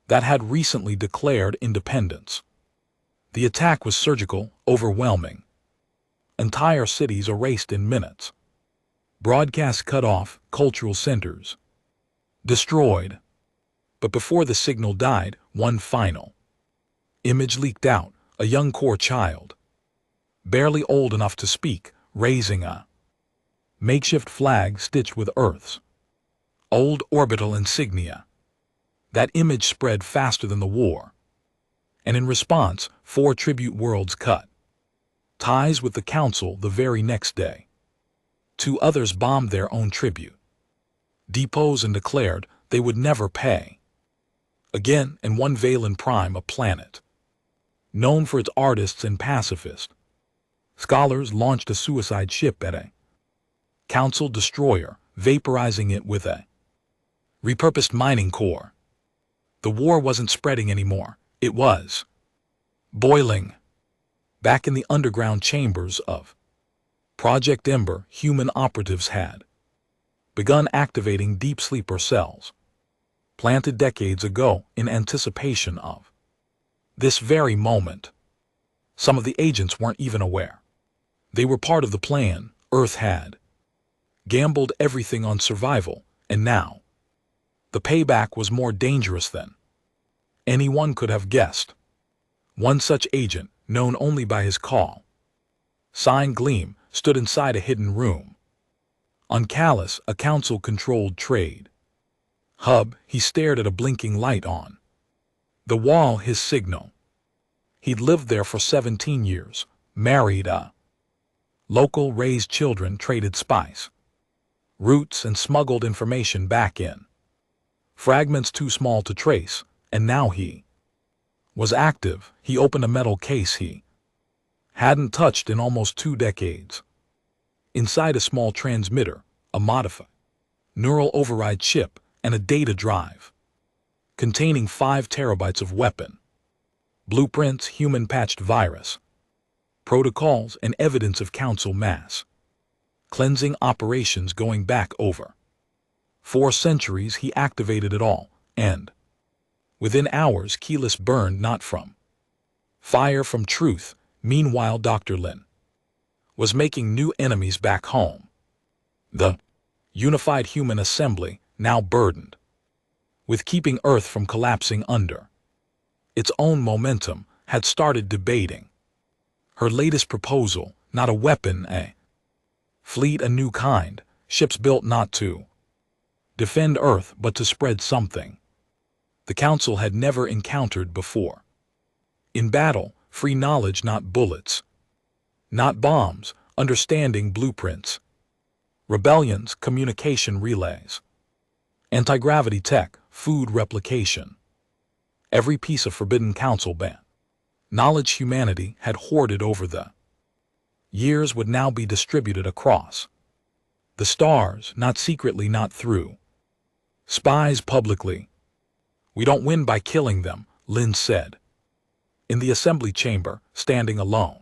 that had recently declared independence. The attack was surgical, overwhelming. Entire cities erased in minutes. Broadcasts cut off, cultural centers destroyed. But before the signal died, one final image leaked out: a young core child, barely old enough to speak, raising a makeshift flag stitched with Earth's old orbital insignia. That image spread faster than the war, and in response, 4 tribute worlds cut ties with the council the very next day. 2 others bombed their own tribute depots and declared they would never pay again, and one Valen Prime, a planet known for its artists and pacifist scholars, launched a suicide ship at a council destroyer, vaporizing it with a repurposed mining core. The war wasn't spreading anymore. It was boiling. Back in the underground chambers of Project Ember, human operatives had begun activating deep sleeper cells, planted decades ago in anticipation of this very moment. Some of the agents weren't even aware. They were part of the plan. Earth had gambled everything on survival, and now the payback was more dangerous than anyone could have guessed. One such agent, known only by his call sign Gleam, stood inside a hidden room. On Callus, a council-controlled trade hub, he stared at a blinking light on the wall, his signal. He'd lived there for 17 years, married a local, raised children, traded spice routes, and smuggled information back in fragments too small to trace, and now he was active. He opened a metal case he hadn't touched in almost 2 decades. Inside, a small transmitter, a modified neural override chip, and a data drive containing 5 terabytes of weapon blueprints, human-patched virus protocols, and evidence of council mass cleansing operations going back over 4 centuries. He activated it all, and within hours, Keyless burned, not from fire, from truth. Meanwhile, Dr. Lin was making new enemies back home. The unified human assembly, now burdened with keeping Earth from collapsing under its own momentum, had started debating her latest proposal: not a weapon, a fleet, a new kind, ships built not to defend Earth but to spread something the Council had never encountered before. In battle, free knowledge, not bullets, not bombs, understanding, blueprints, rebellions, communication relays, anti-gravity tech, food replication. Every piece of Forbidden Council ban knowledge humanity had hoarded over the years would now be distributed across the stars, not secretly, not through spies, publicly. We don't win by killing them, Lin said. In the assembly chamber, standing alone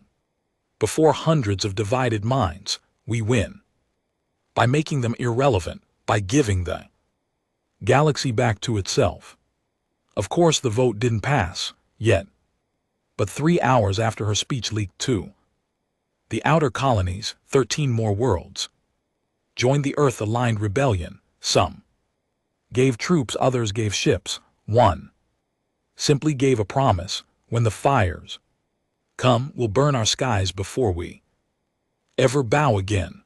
before hundreds of divided minds, we win by making them irrelevant, by giving the galaxy back to itself. Of course, the vote didn't pass yet, but 3 hours after her speech leaked too, the outer colonies, 13 more worlds, joined the Earth-aligned rebellion. Some gave troops, others gave ships. One simply gave a promise: when the fires come, we'll burn our skies before we ever bow again.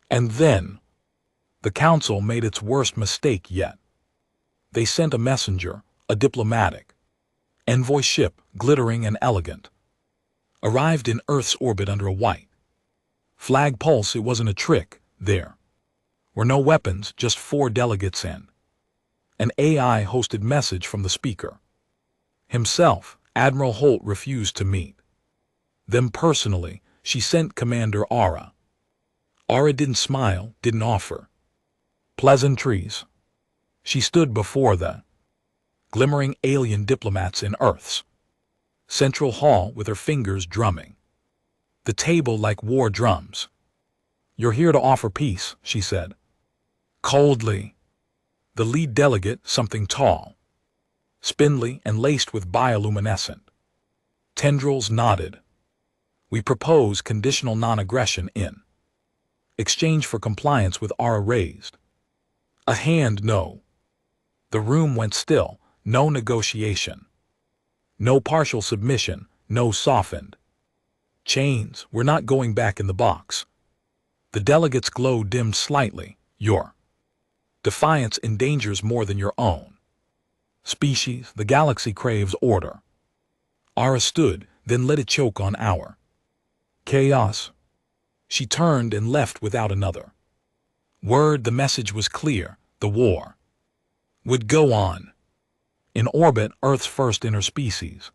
And then the Council made its worst mistake yet. They sent a messenger, a diplomatic envoy ship, glittering and elegant, arrived in Earth's orbit under a white Flag pulse, it wasn't a trick. There were no weapons, just 4 delegates and an AI-hosted message from the speaker himself. Admiral Holt refused to meet them personally. She sent Commander Aura. Aura didn't smile, didn't offer pleasantries. She stood before the glimmering alien diplomats in Earth's central hall with her fingers drumming the table like war drums. "You're here to offer peace," she said coldly. The lead delegate, something tall, spindly, and laced with bioluminescent tendrils, nodded. "We propose conditional non-aggression in exchange for compliance with Aura." Raised a hand. No. The room went still. No negotiation. No partial submission. No softened chains. "We're not going back in the box." The delegate's glow dimmed slightly. "Your defiance endangers more than your own species. The galaxy craves order." Aura stood, then let it choke on our chaos. She turned and left without another word. The message was clear. The war would go on. In orbit, Earth's first interspecies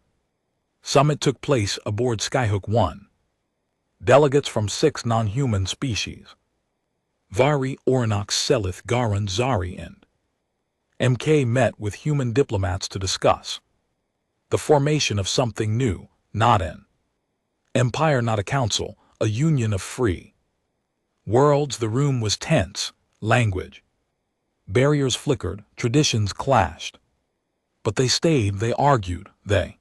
summit took place aboard Skyhook 1. Delegates from 6 non-human species, Vari, Orinox, Selith, Garan, Zari, and MK, met with human diplomats to discuss the formation of something new, not an empire, not a council, a union of free worlds. The room was tense. Language barriers flickered, traditions clashed. But they stayed, they argued, they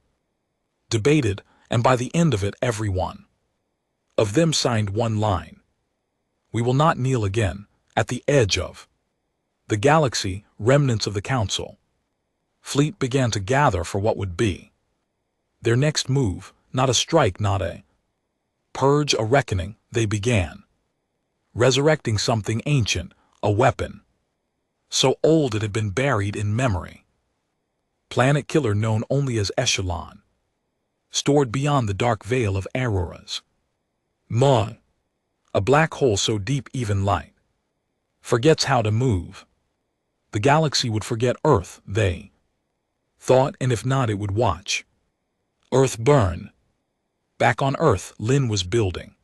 debated, and by the end of it, every one of them signed one line: "We will not kneel again." At the edge of the galaxy, remnants of the council fleet began to gather for what would be their next move. Not a strike, not a purge, a reckoning. They began resurrecting something ancient, a weapon so old it had been buried in memory. Planet killer known only as Echelon, stored beyond the dark veil of Aurora's maw. A black hole so deep even light forgets how to move. The galaxy would forget Earth, they thought, and if not, it would watch Earth burn. Back on Earth, Lynn was building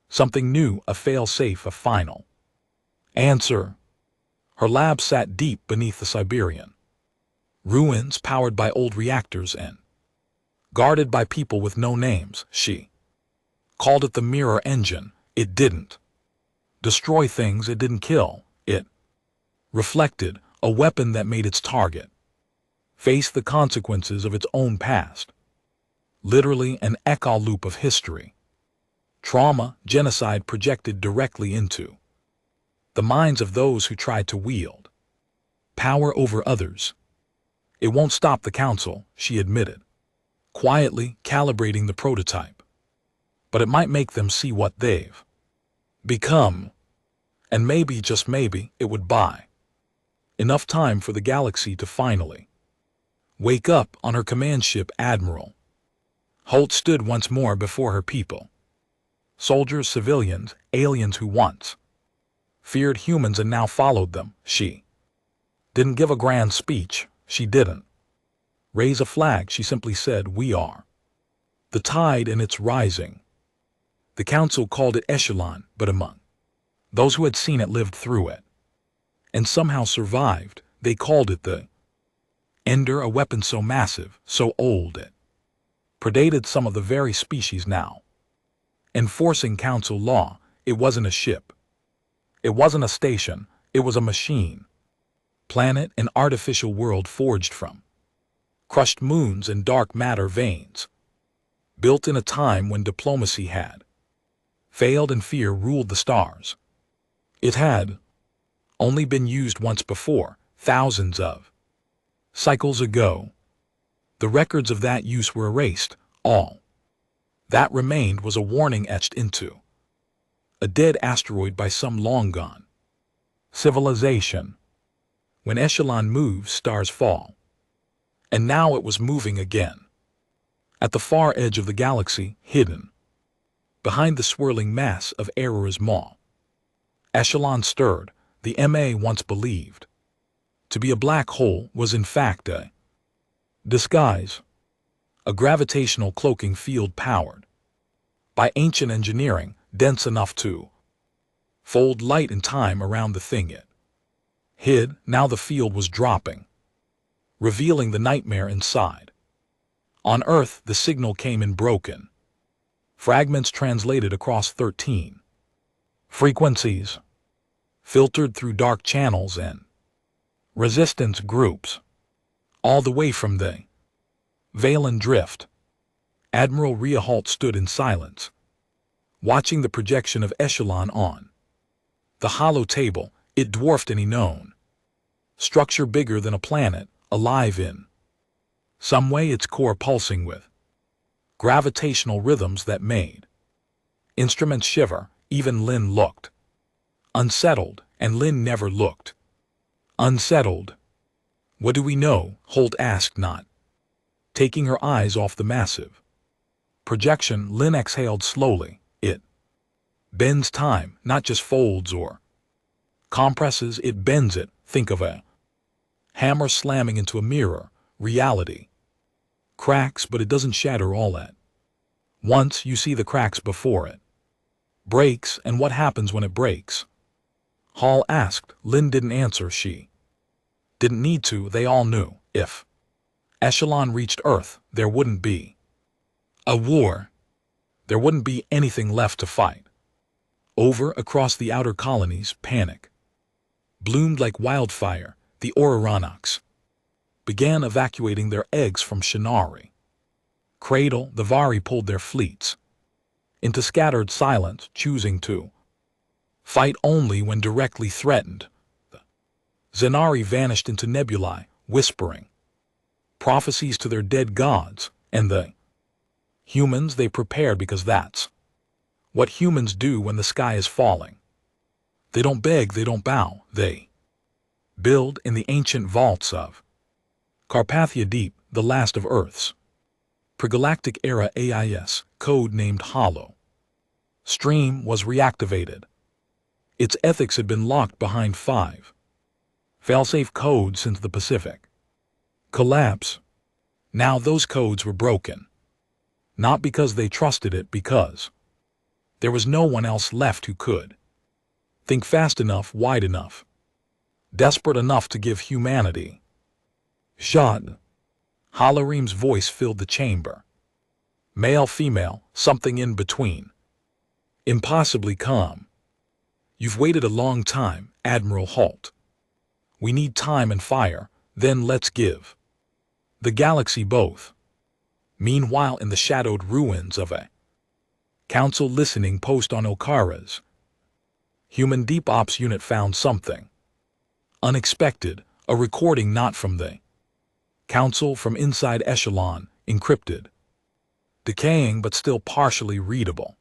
something new, a fail-safe, a final answer. Her lab sat deep beneath the Siberian ruins, powered by old reactors and guarded by people with no names. She called it the mirror engine. It didn't destroy things, it didn't kill, it reflected. A weapon that made its target face the consequences of its own past. Literally an echo loop of history. Trauma, genocide projected directly into the minds of those who tried to wield power over others. "It won't stop the council," she admitted, quietly calibrating the prototype. "But it might make them see what they've become. And maybe, just maybe, it would buy enough time for the galaxy to finally wake up." On her command ship, Admiral Holt stood once more before her people. Soldiers, civilians, aliens who once feared humans and now followed them. She didn't give a grand speech. She didn't raise a flag. She simply said, "We are the tide and it's rising." The council called it Echelon, but among those who had seen it, lived through it, and somehow survived, they called it the Ender, a weapon so massive, so old it predated some of the very species now enforcing council law. It wasn't a ship. It wasn't a station. It was a machine. Planet, an artificial world forged from crushed moons and dark matter veins. Built in a time when diplomacy had failed and fear ruled the stars. It had only been used once before, thousands of cycles ago. The records of that use were erased. All that remained was a warning etched into a dead asteroid by some long-gone civilization. When Echelon moves, stars fall. And now it was moving again. At the far edge of the galaxy, hidden behind the swirling mass of Error's maw. Echelon stirred, the MA once believed. To be a black hole was in fact a disguise, a gravitational cloaking field powered by ancient engineering dense enough to fold light and time around the thing it hid. Now the field was dropping, revealing the nightmare inside. On Earth, the signal came in broken fragments translated across 13 frequencies, filtered through dark channels and resistance groups, all the way from the Valen Drift. Admiral Riehalt stood in silence, watching the projection of Echelon on the hollow table. It dwarfed any known structure, bigger than a planet, alive in some way, its core pulsing with gravitational rhythms that made instruments shiver. Even Lin looked unsettled, and Lin never looked unsettled. What do we know? Holt asked, not taking her eyes off the massive projection. Lin exhaled slowly. It bends time, not just folds or compresses, it bends it. Think of a hammer slamming into a mirror. Reality cracks, but it doesn't shatter all at once. You see the cracks before it breaks. And what happens when it breaks? Hall asked. Lin didn't answer. She didn't need to. They all knew. If Echelon reached Earth, there wouldn't be a war. There wouldn't be anything left to fight over. Across the outer colonies, panic bloomed like wildfire. The Ororonocs began evacuating their eggs from Shinari Cradle. The Vari pulled their fleets into scattered silence, choosing to fight only when directly threatened. The Zenari vanished into nebulae, whispering prophecies to their dead gods, and the humans, they prepared, because that's what humans do when the sky is falling. They don't beg, they don't bow, they build. In the ancient vaults of Carpathia Deep, the last of Earth's pre-galactic era AIS, code named Hollow Stream, was reactivated. Its ethics had been locked behind 5 failsafe codes since the Pacific collapse. Now those codes were broken, not because they trusted it, because there was no one else left who could think fast enough, wide enough, desperate enough to give humanity shot. Haloreem's voice filled the chamber. Male, female, something in between. Impossibly calm. You've waited a long time, Admiral Holt. We need time and fire, then let's give the galaxy both. Meanwhile, in the shadowed ruins of a council listening post on Okara's human deep ops unit found something unexpected, a recording not from the council, from inside Echelon, encrypted, decaying but still partially readable.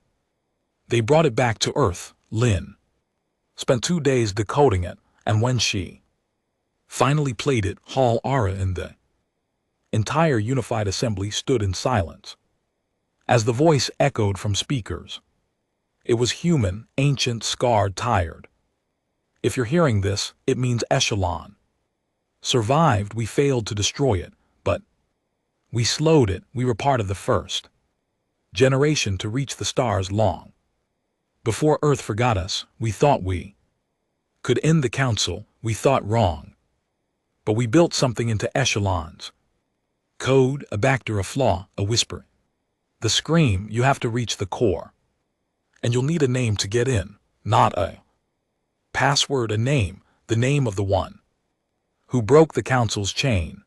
They brought it back to Earth. Lin spent 2 days decoding it, and when she finally played it, Hall, Ara, and the entire unified assembly stood in silence as the voice echoed from speakers. It was human, ancient, scarred, tired. If you're hearing this, it means Echelon survived. We failed to destroy it, but we slowed it. We were part of the first generation to reach the stars long before Earth forgot us. We thought we could end the council. We thought wrong. But we built something into Echelon's code, a backdoor, a flaw, a whisper. The scream. You have to reach the core. And you'll need a name to get in, not a password, a name, the name of the one who broke the council's chain.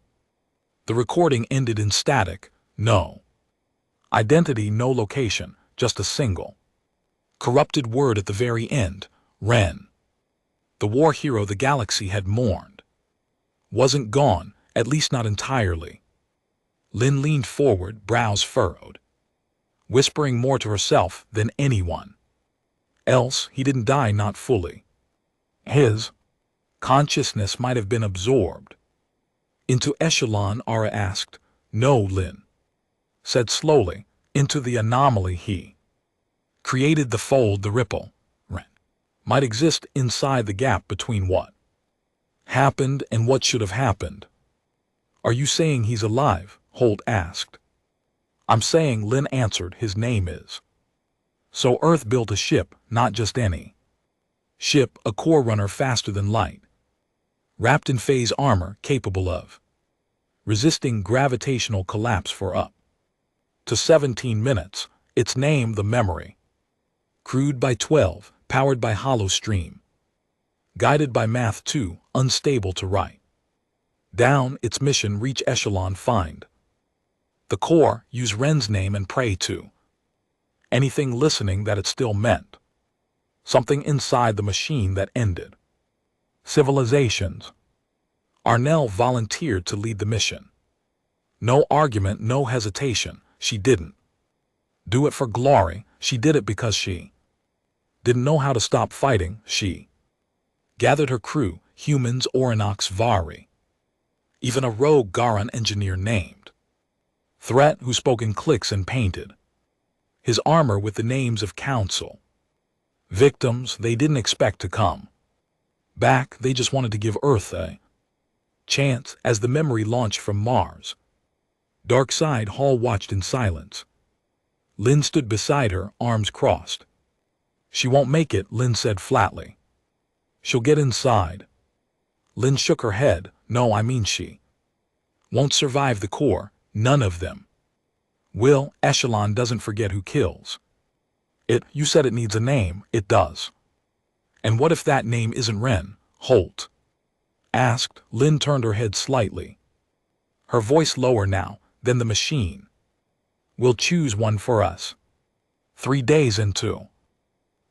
The recording ended in static. No identity, no location, just a single corrupted word at the very end. Ren, the war hero the galaxy had mourned, wasn't gone, at least not entirely. Lin leaned forward, brows furrowed, whispering more to herself than anyone else. He didn't die, not fully. His consciousness might have been absorbed into Echelon. Ara asked. No, Lin said slowly. Into the anomaly he created the fold, the ripple, might exist inside the gap between what happened and what should have happened. Are you saying he's alive? Holt asked. I'm saying, Lin answered, his name is. So Earth built a ship, not just any ship, a core runner faster than light, wrapped in phase armor capable of resisting gravitational collapse for up to 17 minutes. Its name, the Memory. Crewed by 12, powered by hollow stream, guided by math 2, unstable to write down. Its mission: reach echelon, find the core, use Ren's name and pray to anything listening that it still meant something inside the machine that ended civilizations. Arnell volunteered to lead the mission. No argument, no hesitation. She didn't do it for glory. She did it because she didn't know how to stop fighting. She gathered her crew, humans, Orinox, Vari, even a rogue Garan engineer named Threat, who spoke in clicks and painted his armor with the names of council victims. They didn't expect to come back. They just wanted to give Earth a chance. As the Memory launched from Mars, Darkside Hall watched in silence. Lin stood beside her, arms crossed. She won't make it, Lin said flatly. She'll get inside. Lin shook her head. No, I mean she won't survive the core. None of them will. Echelon doesn't forget who kills it. You said it needs a name. It does. And what if that name isn't Ren? Holt asked. Lin turned her head slightly, her voice lower now. Then the machine will choose one for us. 3 days into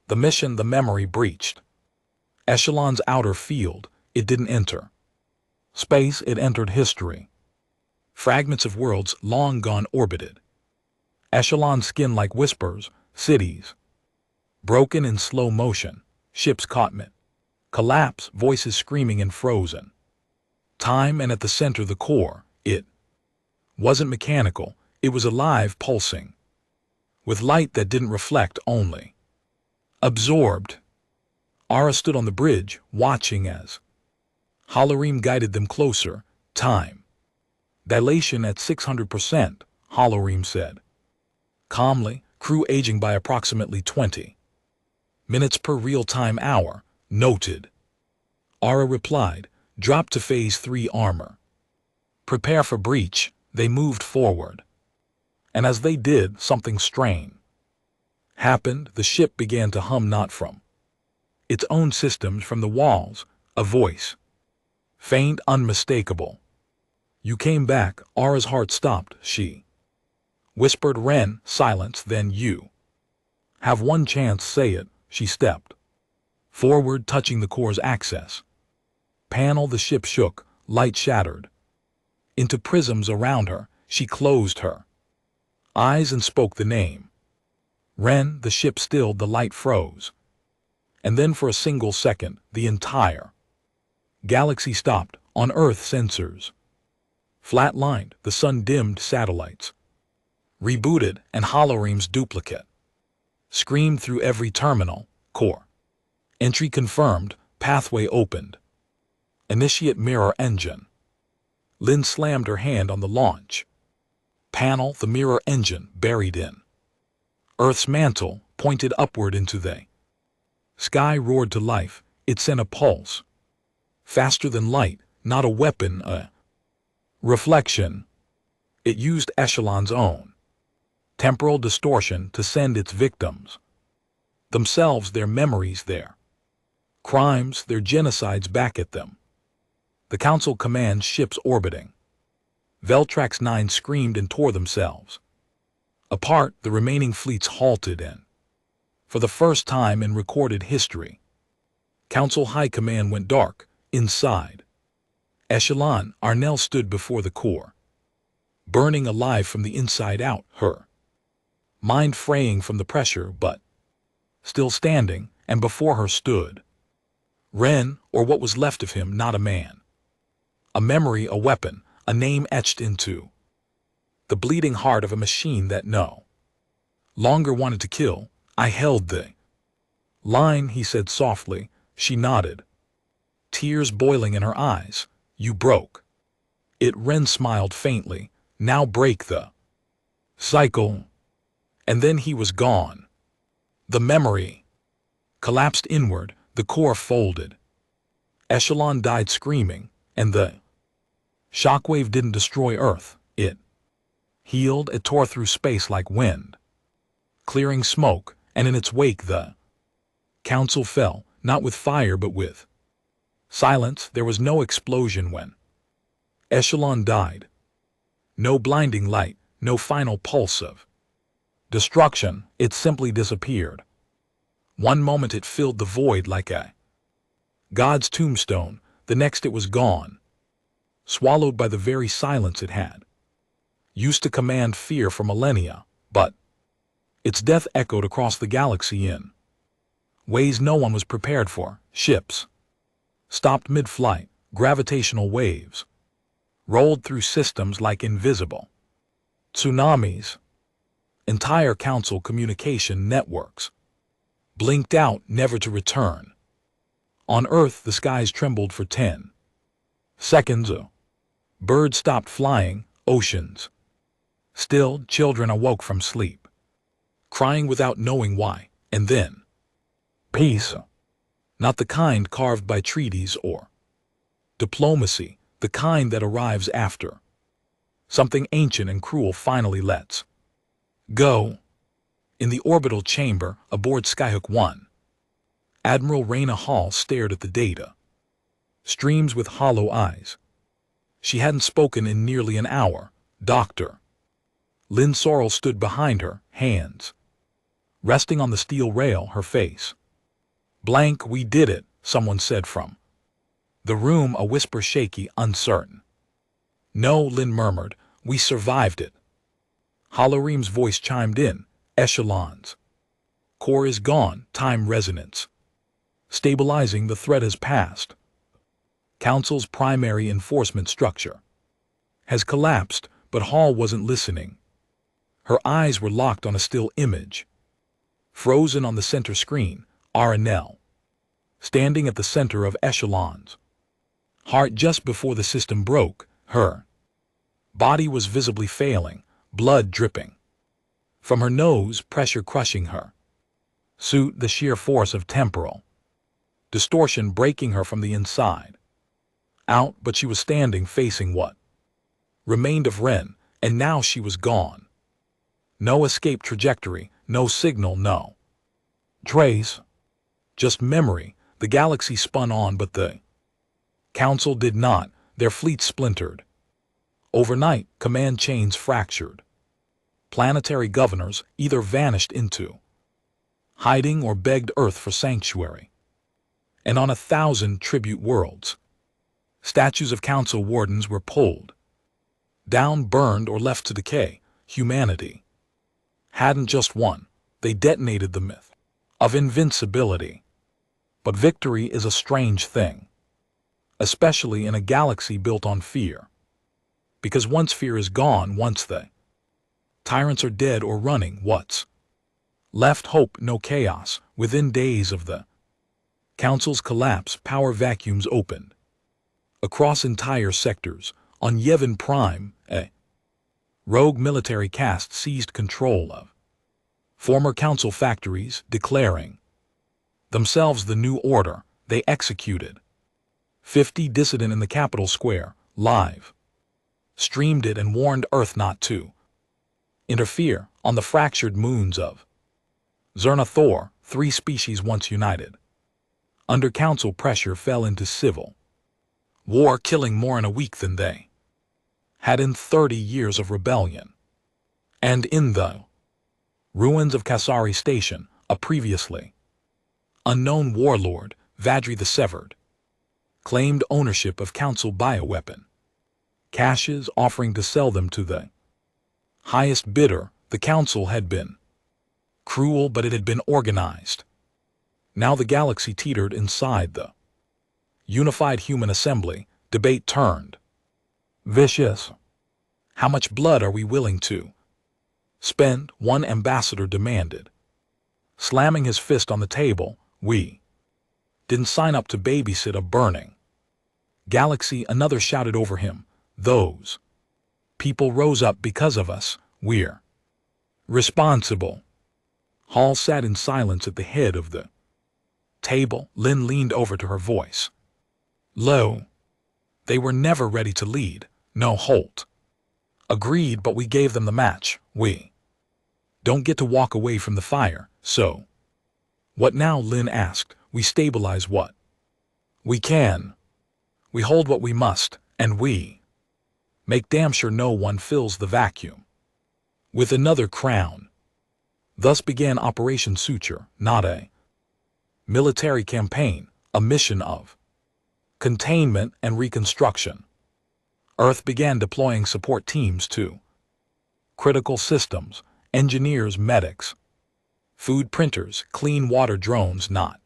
the mission, the Memory breached Echelon's outer field. It didn't enter space, it entered history. Fragments of worlds long gone orbited Echelon's skin like whispers. Cities broken in slow motion, ships caught mid collapse, voices screaming and frozen time. And at the center, the core, it wasn't mechanical, it was alive, pulsing with light that didn't reflect, only absorbed. Ara stood on the bridge, watching as Holoreem guided them closer. Time dilation at 600%, Holoreem said calmly. Crew aging by approximately 20 minutes per real-time hour, noted. Ara replied. Drop to phase 3 armor. Prepare for breach. They moved forward. And as they did, something strange happened. The ship began to hum, not from its own systems, from the walls. A voice, faint, unmistakable. You came back. Ara's heart stopped. She whispered. Ren. Silence. Then you have one chance, say it. She stepped forward, touching the core's access panel. The ship shook, light shattered into prisms around her. She closed her eyes and spoke the name. Ren. The ship stilled, the light froze. And then for a single second, the entire galaxy stopped. On Earth, sensors flatlined, the sun dimmed, satellites rebooted, and Holoreem's duplicate screamed through every terminal. Core entry confirmed, pathway opened. Initiate mirror engine. Lin slammed her hand on the launch panel. The mirror engine, buried in Earth's mantle, pointed upward into the sky, roared to life. It sent a pulse, faster than light, not a weapon, a reflection. It used Echelon's own temporal distortion to send its victims themselves, their memories, their crimes, their genocides back at them. The Council commands ships orbiting Veltrax 9 screamed and tore themselves apart. The remaining fleets halted, and for the first time in recorded history, Council High Command went dark. Inside Echelon, Arnell stood before the core, burning alive from the inside out, her mind fraying from the pressure, but still standing. And before her stood Ren, or what was left of him, not a man, a memory, a weapon, a name etched into the bleeding heart of a machine that no longer wanted to kill. I held the line, he said softly. She nodded, tears boiling in her eyes. You broke it. Ren smiled faintly. Now break the cycle. And then he was gone. The memory collapsed inward, the core folded. Echelon died screaming, and the shockwave didn't destroy Earth. It healed, it tore through space like wind, clearing smoke, and in its wake the council fell, not with fire but with silence. There was no explosion when Echelon died. No blinding light, no final pulse of destruction. It simply disappeared. One moment it filled the void like a god's tombstone, the next it was gone, swallowed by the very silence it had used to command fear for millennia. But its death echoed across the galaxy in ways no one was prepared for. Ships stopped mid-flight, gravitational waves rolled through systems like invisible tsunamis. Entire council communication networks blinked out, never to return. On Earth, the skies trembled for 10 seconds. Birds stopped flying, oceans stilled, children awoke from sleep, crying without knowing why. And then peace. Not the kind carved by treaties or diplomacy, the kind that arrives after something ancient and cruel finally lets go. In the orbital chamber aboard Skyhook 1, Admiral Raina Hall stared at the data streams with hollow eyes. She hadn't spoken in nearly an hour. Dr. Lynn Sorrell stood behind her, hands resting on the steel rail, her face blank. We did it, someone said from the room, a whisper shaky, uncertain. No, Lynn murmured, we survived it. Holoreem's voice chimed in. Echelons core is gone, time resonance stabilizing, the threat has passed. Council's primary enforcement structure has collapsed, but Hall wasn't listening. Her eyes were locked on a still image, frozen on the center screen. Aranel, standing at the center of Echelons, heart just before the system broke. Her body was visibly failing, blood dripping from her nose, pressure crushing her suit, the sheer force of temporal distortion breaking her from the inside out. But she was standing, facing what remained of Ren, and now she was gone. No escape trajectory, no signal, no trace, just memory. The galaxy spun on, but the council did not. Their fleet splintered. Overnight, command chains fractured. Planetary governors either vanished into hiding or begged Earth for sanctuary. And on 1,000 tribute worlds, statues of council wardens were pulled down, burned, or left to decay. Humanity hadn't just won. They detonated the myth of invincibility. But victory is a strange thing, especially in a galaxy built on fear. Because once fear is gone, once the tyrants are dead or running, what's left? Hope, no chaos. Within days of the council's collapse, power vacuums opened across entire sectors. On Yevon Prime, a rogue military caste seized control of former council factories, declaring themselves the new order. They executed 50 dissident in the capital square, live streamed it, and warned Earth not to interfere. On the fractured moons of Zerna Thor, 3 species once united under council pressure fell into civil war, killing more in a week than they had in 30 years of rebellion. And in the ruins of Kasari Station, a previously unknown warlord, Vadri the Severed, claimed ownership of council bioweapon caches, offering to sell them to the highest bidder. The council had been cruel, but it had been organized. Now the galaxy teetered inside the unified human assembly. Debate turned vicious. How much blood are we willing to spend? One ambassador demanded. Slamming his fist on the table, we didn't sign up to babysit a burning galaxy, another shouted over him. Those people rose up because of us, we're responsible. Hall sat in silence at the head of the table. Lynn leaned over to her, voice low. They were never ready to lead. No, Holt agreed, but we gave them the match. We don't get to walk away from the fire, so what now? Lynn asked. We stabilize what we can. We hold what we must, and we make damn sure no one fills the vacuum with another crown. Thus began Operation Suture, not a military campaign, a mission of containment and reconstruction. Earth began deploying support teams to critical systems, engineers, medics, food printers, clean water drones, not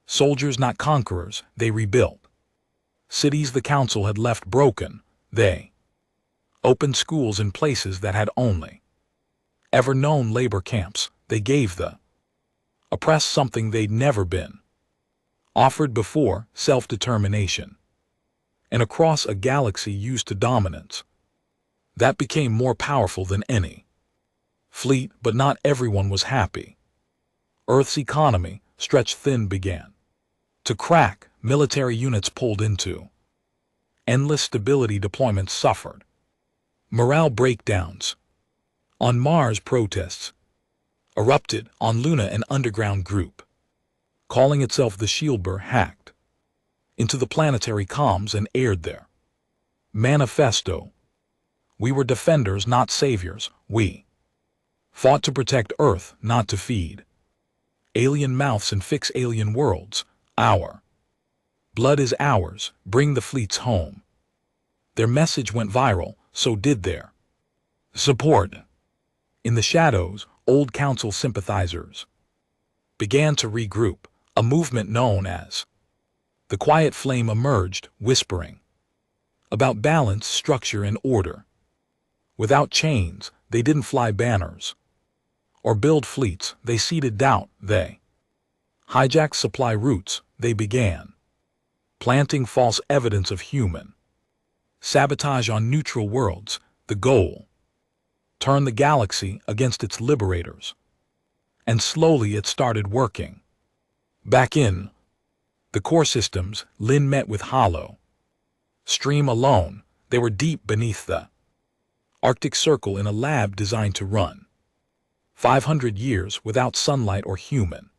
soldiers, not conquerors. They rebuilt cities the council had left broken. They opened schools in places that had only ever known labor camps. They gave the oppressed something they'd never been offered before, self-determination. And across a galaxy used to dominance, that became more powerful than any fleet. But not everyone was happy. Earth's economy, stretched thin, began to crack. Military units pulled into endless stability. Deployments suffered morale breakdowns. On Mars, protests erupted. On Luna, an underground group calling itself the Shieldbearer hacked into the planetary comms and aired their manifesto. We were defenders, not saviors. We fought to protect Earth, not to feed alien mouths and fix alien worlds. Our blood is ours. Bring the fleets home. Their message went viral, so did their support. In the shadows, old council sympathizers began to regroup. A movement known as the Quiet Flame emerged, whispering about balance, structure, and order. Without chains, they didn't fly banners or build fleets. They seeded doubt. They hijacked supply routes. They began planting false evidence of human sabotage on neutral worlds. The goal: turn the galaxy against its liberators. And slowly it started working. Back in the core systems, Lynn met with Hollow Stream alone. They were deep beneath the Arctic Circle in a lab designed to run 500 years without sunlight or human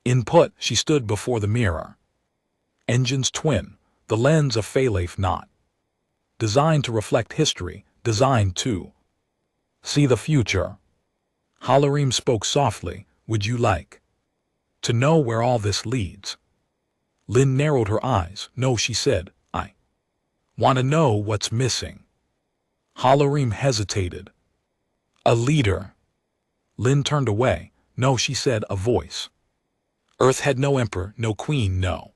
input. She stood before the mirror. Engines twin, the lens of Phalaf, not designed to reflect history, designed to see the future. Holoreem spoke softly. Would you like to know where all this leads? Lynn narrowed her eyes. No, she said. I want to know what's missing. Holoreem hesitated. A leader. Lynn turned away. No, she said, a voice. Earth had no emperor, no queen, no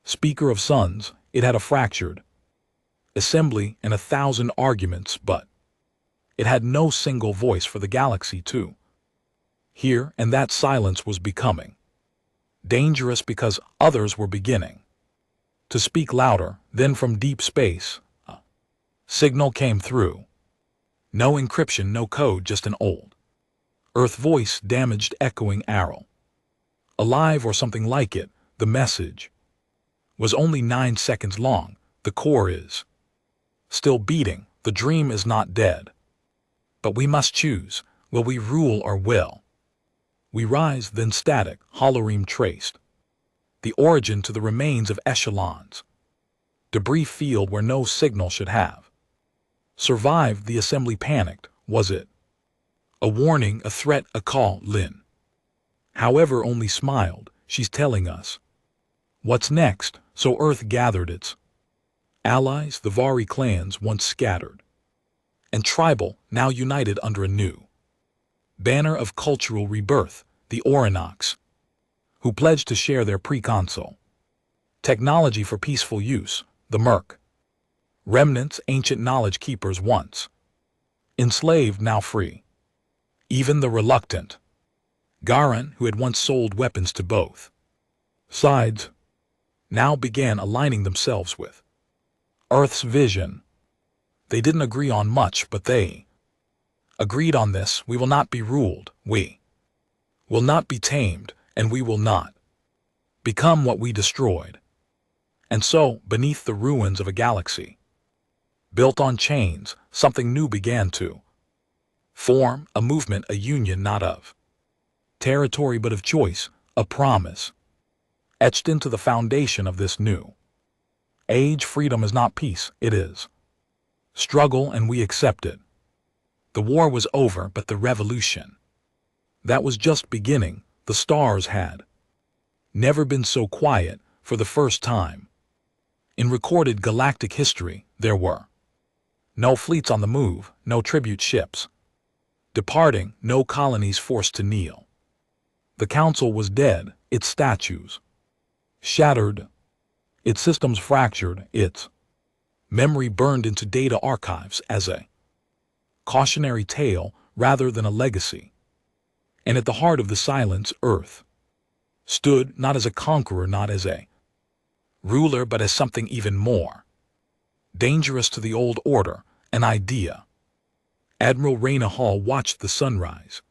speaker of sons. It had a fractured assembly and 1,000 arguments, but it had no single voice for the galaxy to hear. And that silence was becoming dangerous because others were beginning to speak louder. Then from deep space, a signal came through. No encryption, no code, just an old Earth voice, damaged, echoing, arrow. Alive or something like it. The message was only 9 seconds long. The core is still beating. The dream is not dead. But we must choose. Will we rule or will we rise? Then static. Holoreem traced the origin to the remains of echelons. Debris field where no signal should have survived. The assembly panicked. Was it a warning, a threat, a call? Lynn, however, only smiled. She's telling us what's next. So Earth gathered its allies, the Vari clans, once scattered and tribal, now united under a new banner of cultural rebirth. The Orinox, who pledged to share their pre-console technology for peaceful use. The Merc remnants, ancient knowledge keepers, once enslaved, now free. Even the reluctant Garan, who had once sold weapons to both sides, now began aligning themselves with Earth's vision. They didn't agree on much, but they agreed on this: we will not be ruled, we will not be tamed, and we will not become what we destroyed. And so, beneath the ruins of a galaxy built on chains, something new began to form, a movement, a union not of territory but of choice, a promise etched into the foundation of this new age. Freedom is not peace, it is struggle, and we accept it. The war was over, but the revolution that was just beginning. The stars had never been so quiet. For the first time in recorded galactic history, there were no fleets on the move, no tribute ships departing, no colonies forced to kneel. The council was dead, its statues shattered, its systems fractured, its memory burned into data archives as a cautionary tale rather than a legacy. And at the heart of the silence, Earth stood, not as a conqueror, not as a ruler, but as something even more dangerous to the old order, an idea. Admiral Raina Hall watched the sunrise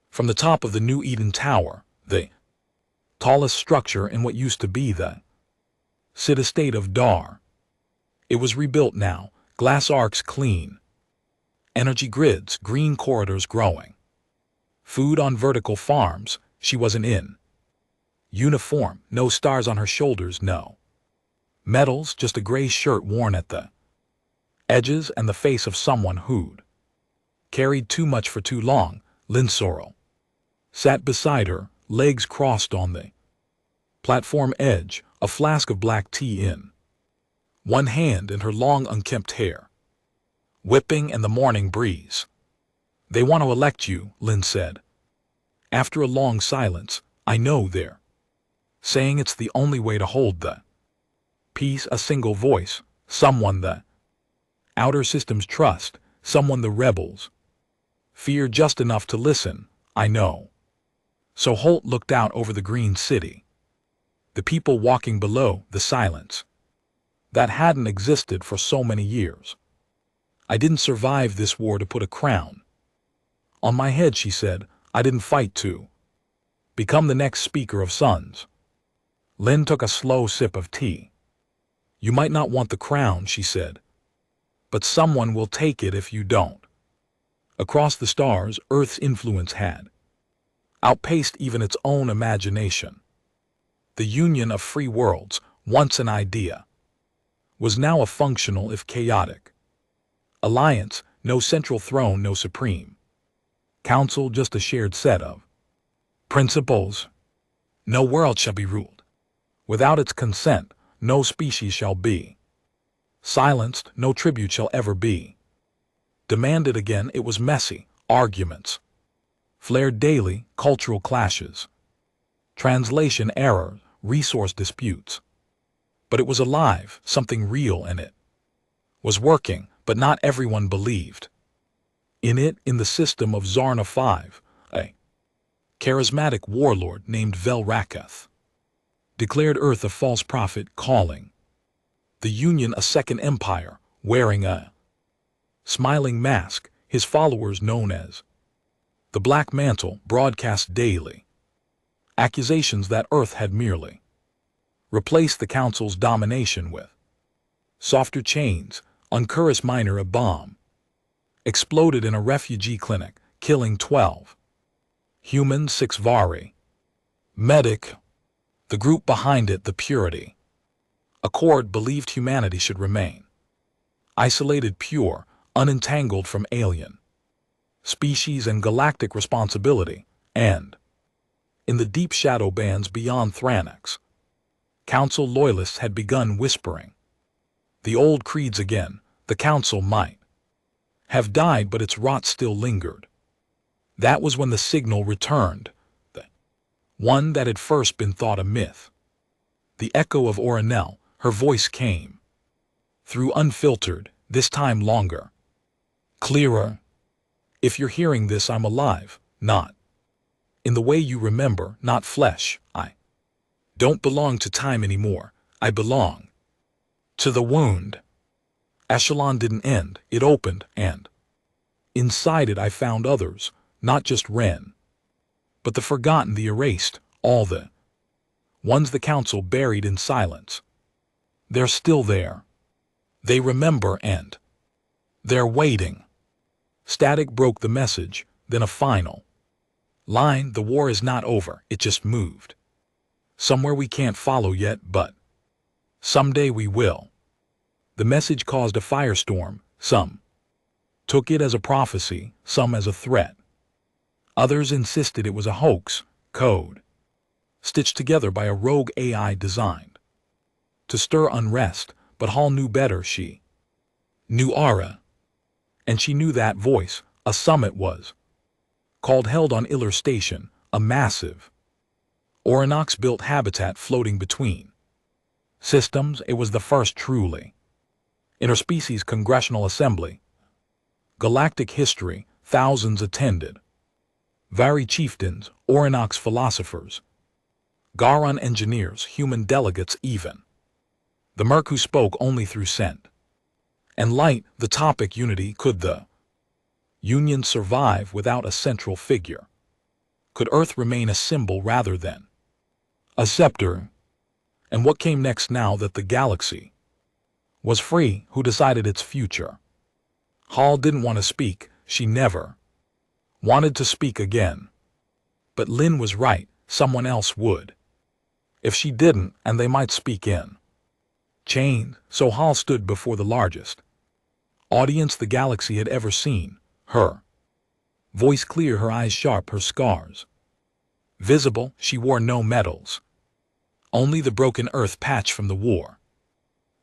from the top of the New Eden Tower, the tallest structure in what used to be the city-state of Dar. It was rebuilt now, glass arcs clean, energy grids, green corridors growing, food on vertical farms. She wasn't in uniform, no stars on her shoulders, no medals, just a gray shirt worn at the edges and the face of someone who'd carried too much for too long. Lynn Sorrell sat beside her, legs crossed on the platform edge, a flask of black tea in one hand and her long unkempt hair whipping in the morning breeze. "They want to elect you," Lynn said. After a long silence, "I know they're saying it's the only way to hold the peace." A single voice, someone the outer systems trust, someone the rebels fear just enough to listen. "I know." So Holt looked out over the green city, the people walking below, the silence that hadn't existed for so many years. "I didn't survive this war to put a crown on my head," she said. "I didn't fight to become the next speaker of Sons." Lynn took a slow sip of tea. "You might not want the crown," she said, "but someone will take it if you don't." Across the stars, Earth's influence had outpaced even its own imagination. The union of free worlds, once an idea, was now a functional, if chaotic, alliance. No central throne, no supreme council, just a shared set of principles. No world shall be ruled without its consent, no species shall be silenced, no tribute shall ever be demanded. Again, it was messy. Arguments flared daily, cultural clashes, translation error, resource disputes. But it was alive, something real, and it was working, but not everyone believed in it. In the system of Zarna 5, a charismatic warlord named Vel Rakath declared Earth a false prophet, calling the Union a second empire, wearing a smiling mask. His followers, known as the Black Mantle, broadcast daily accusations that Earth had merely replaced the Council's domination with softer chains. On Curus Minor, a bomb exploded in a refugee clinic, killing 12 humans, 6 Vari. Medic, the group behind it, the Purity Accord, believed humanity should remain isolated, pure, unentangled from alien species and galactic responsibility. And in the deep shadow bands beyond Thranex, Council loyalists had begun whispering the old creeds again. The Council might have died, but its rot still lingered. That was when the signal returned, the one that had first been thought a myth. The echo of Orinel, her voice came through, unfiltered, this time longer, clearer. "If you're hearing this, I'm alive, not In the way you remember, not flesh. I don't belong to time anymore. I belong to the wound. Echelon didn't end, it opened, and inside it I found others, not just Ren, but the forgotten, the erased, all the ones the council buried in silence. They're still there. They remember and they're waiting. Static broke the message, then a final line: the war is not over, it just moved. Somewhere we can't follow yet, but someday we will. The message caused a firestorm. Some took it as a prophecy, some as a threat. Others insisted it was a hoax, code, stitched together by a rogue AI designed to stir unrest, but Hall knew better. She knew Aura, and she knew that voice. A summit was called, held on Iller Station, a massive Orinox-built habitat floating between systems. It was the first truly interspecies congressional assembly. Galactic history, thousands attended. Vari chieftains, Orinox philosophers, Garon engineers, human delegates even. The Merc who spoke only through scent and light. The topic: unity. Could the Union survive without a central figure? Could Earth remain a symbol rather than a scepter? And what came next, now that the galaxy was free? Who decided its future? Hall didn't want to speak. She never wanted to speak again. But Lin was right. Someone else would. If she didn't, and they might speak in chain. So Hall stood before the largest audience the galaxy had ever seen. Her voice clear, her eyes sharp, her scars visible. She wore no medals, only the broken Earth patch from the war,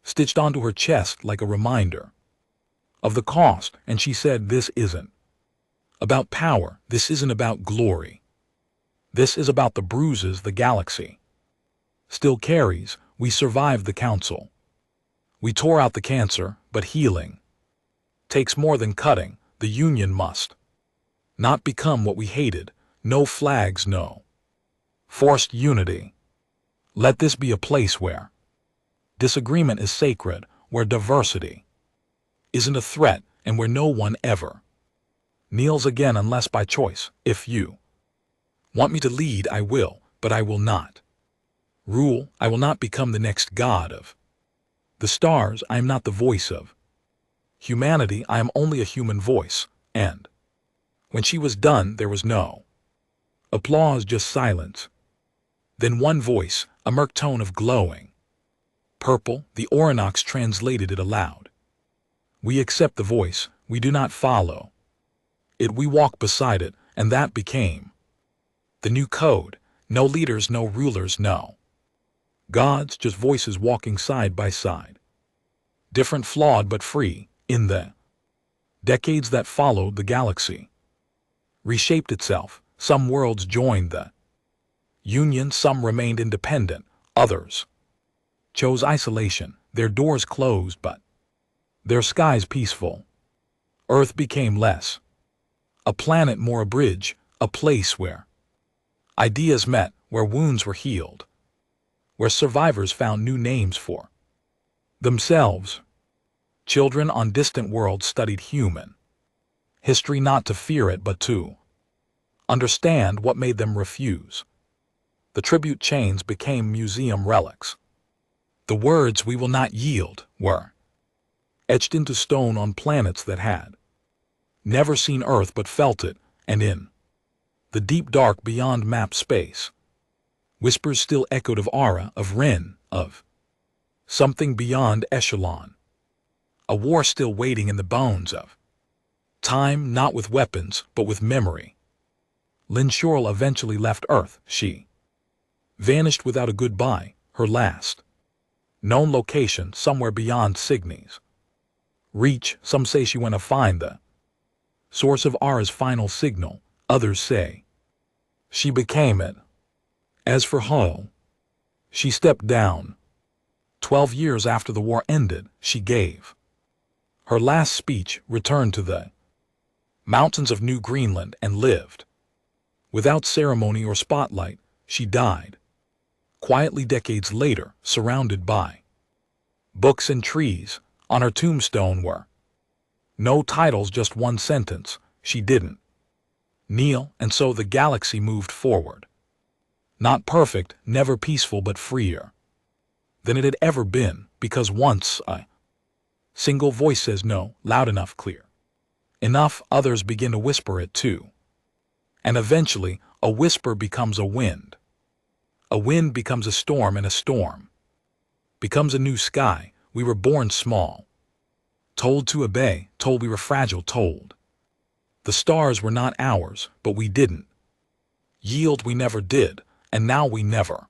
stitched onto her chest like a reminder of the cost. And she said, this isn't about power, this isn't about glory. This is about the bruises the galaxy still carries. We survived the council. We tore out the cancer, but healing takes more than cutting. The Union must not become what we hated. No flags, no forced unity. Let this be a place where disagreement is sacred, where diversity isn't a threat, and where no one ever kneels again unless by choice. If you want me to lead, I will, but I will not rule. I will not become the next god of the stars. I am not the voice of humanity. I am only a human voice. And when she was done, there was no applause, just silence. Then one voice, a murk tone of glowing purple. The Orinox translated it aloud. We accept the voice, we do not follow it, we walk beside it. And that became the new code. No leaders, no rulers, no gods, just voices walking side by side. Different, flawed, but free. In the decades that followed, the galaxy reshaped itself. Some worlds joined the Union, some remained independent, others chose isolation. Their doors closed, but their skies peaceful. Earth became less a planet, more a bridge, a place where ideas met, where wounds were healed, where survivors found new names for themselves. Children on distant worlds studied human history, not to fear it, but to understand what made them refuse. The tribute chains became museum relics. The words, "We will not yield," were etched into stone on planets that had never seen Earth but felt it. And in the deep dark beyond map space, whispers still echoed of Aura, of Ren, of something beyond Echelon. A war still waiting in the bones of time, not with weapons, but with memory. Lin Shorl eventually left Earth. She vanished without a goodbye, her last known location somewhere beyond Cygni's reach. Some say she went to find the source of Aura's final signal. Others say she became it. As for Hull, she stepped down. 12 years after the war ended, she gave her last speech, returned to the mountains of New Greenland, and lived Without ceremony or spotlight, she died. Quietly decades later, surrounded by books and trees, on her tombstone were no titles, just one sentence: she didn't kneel, and so the galaxy moved forward. Not perfect, never peaceful, but freer than it had ever been, because once a single voice says no, loud enough, clear enough, others begin to whisper it too. And eventually, a whisper becomes a wind. A wind becomes a storm, and a storm becomes a new sky. We were born small, told to obey, told we were fragile, told the stars were not ours, but we didn't yield, we never did, and now we never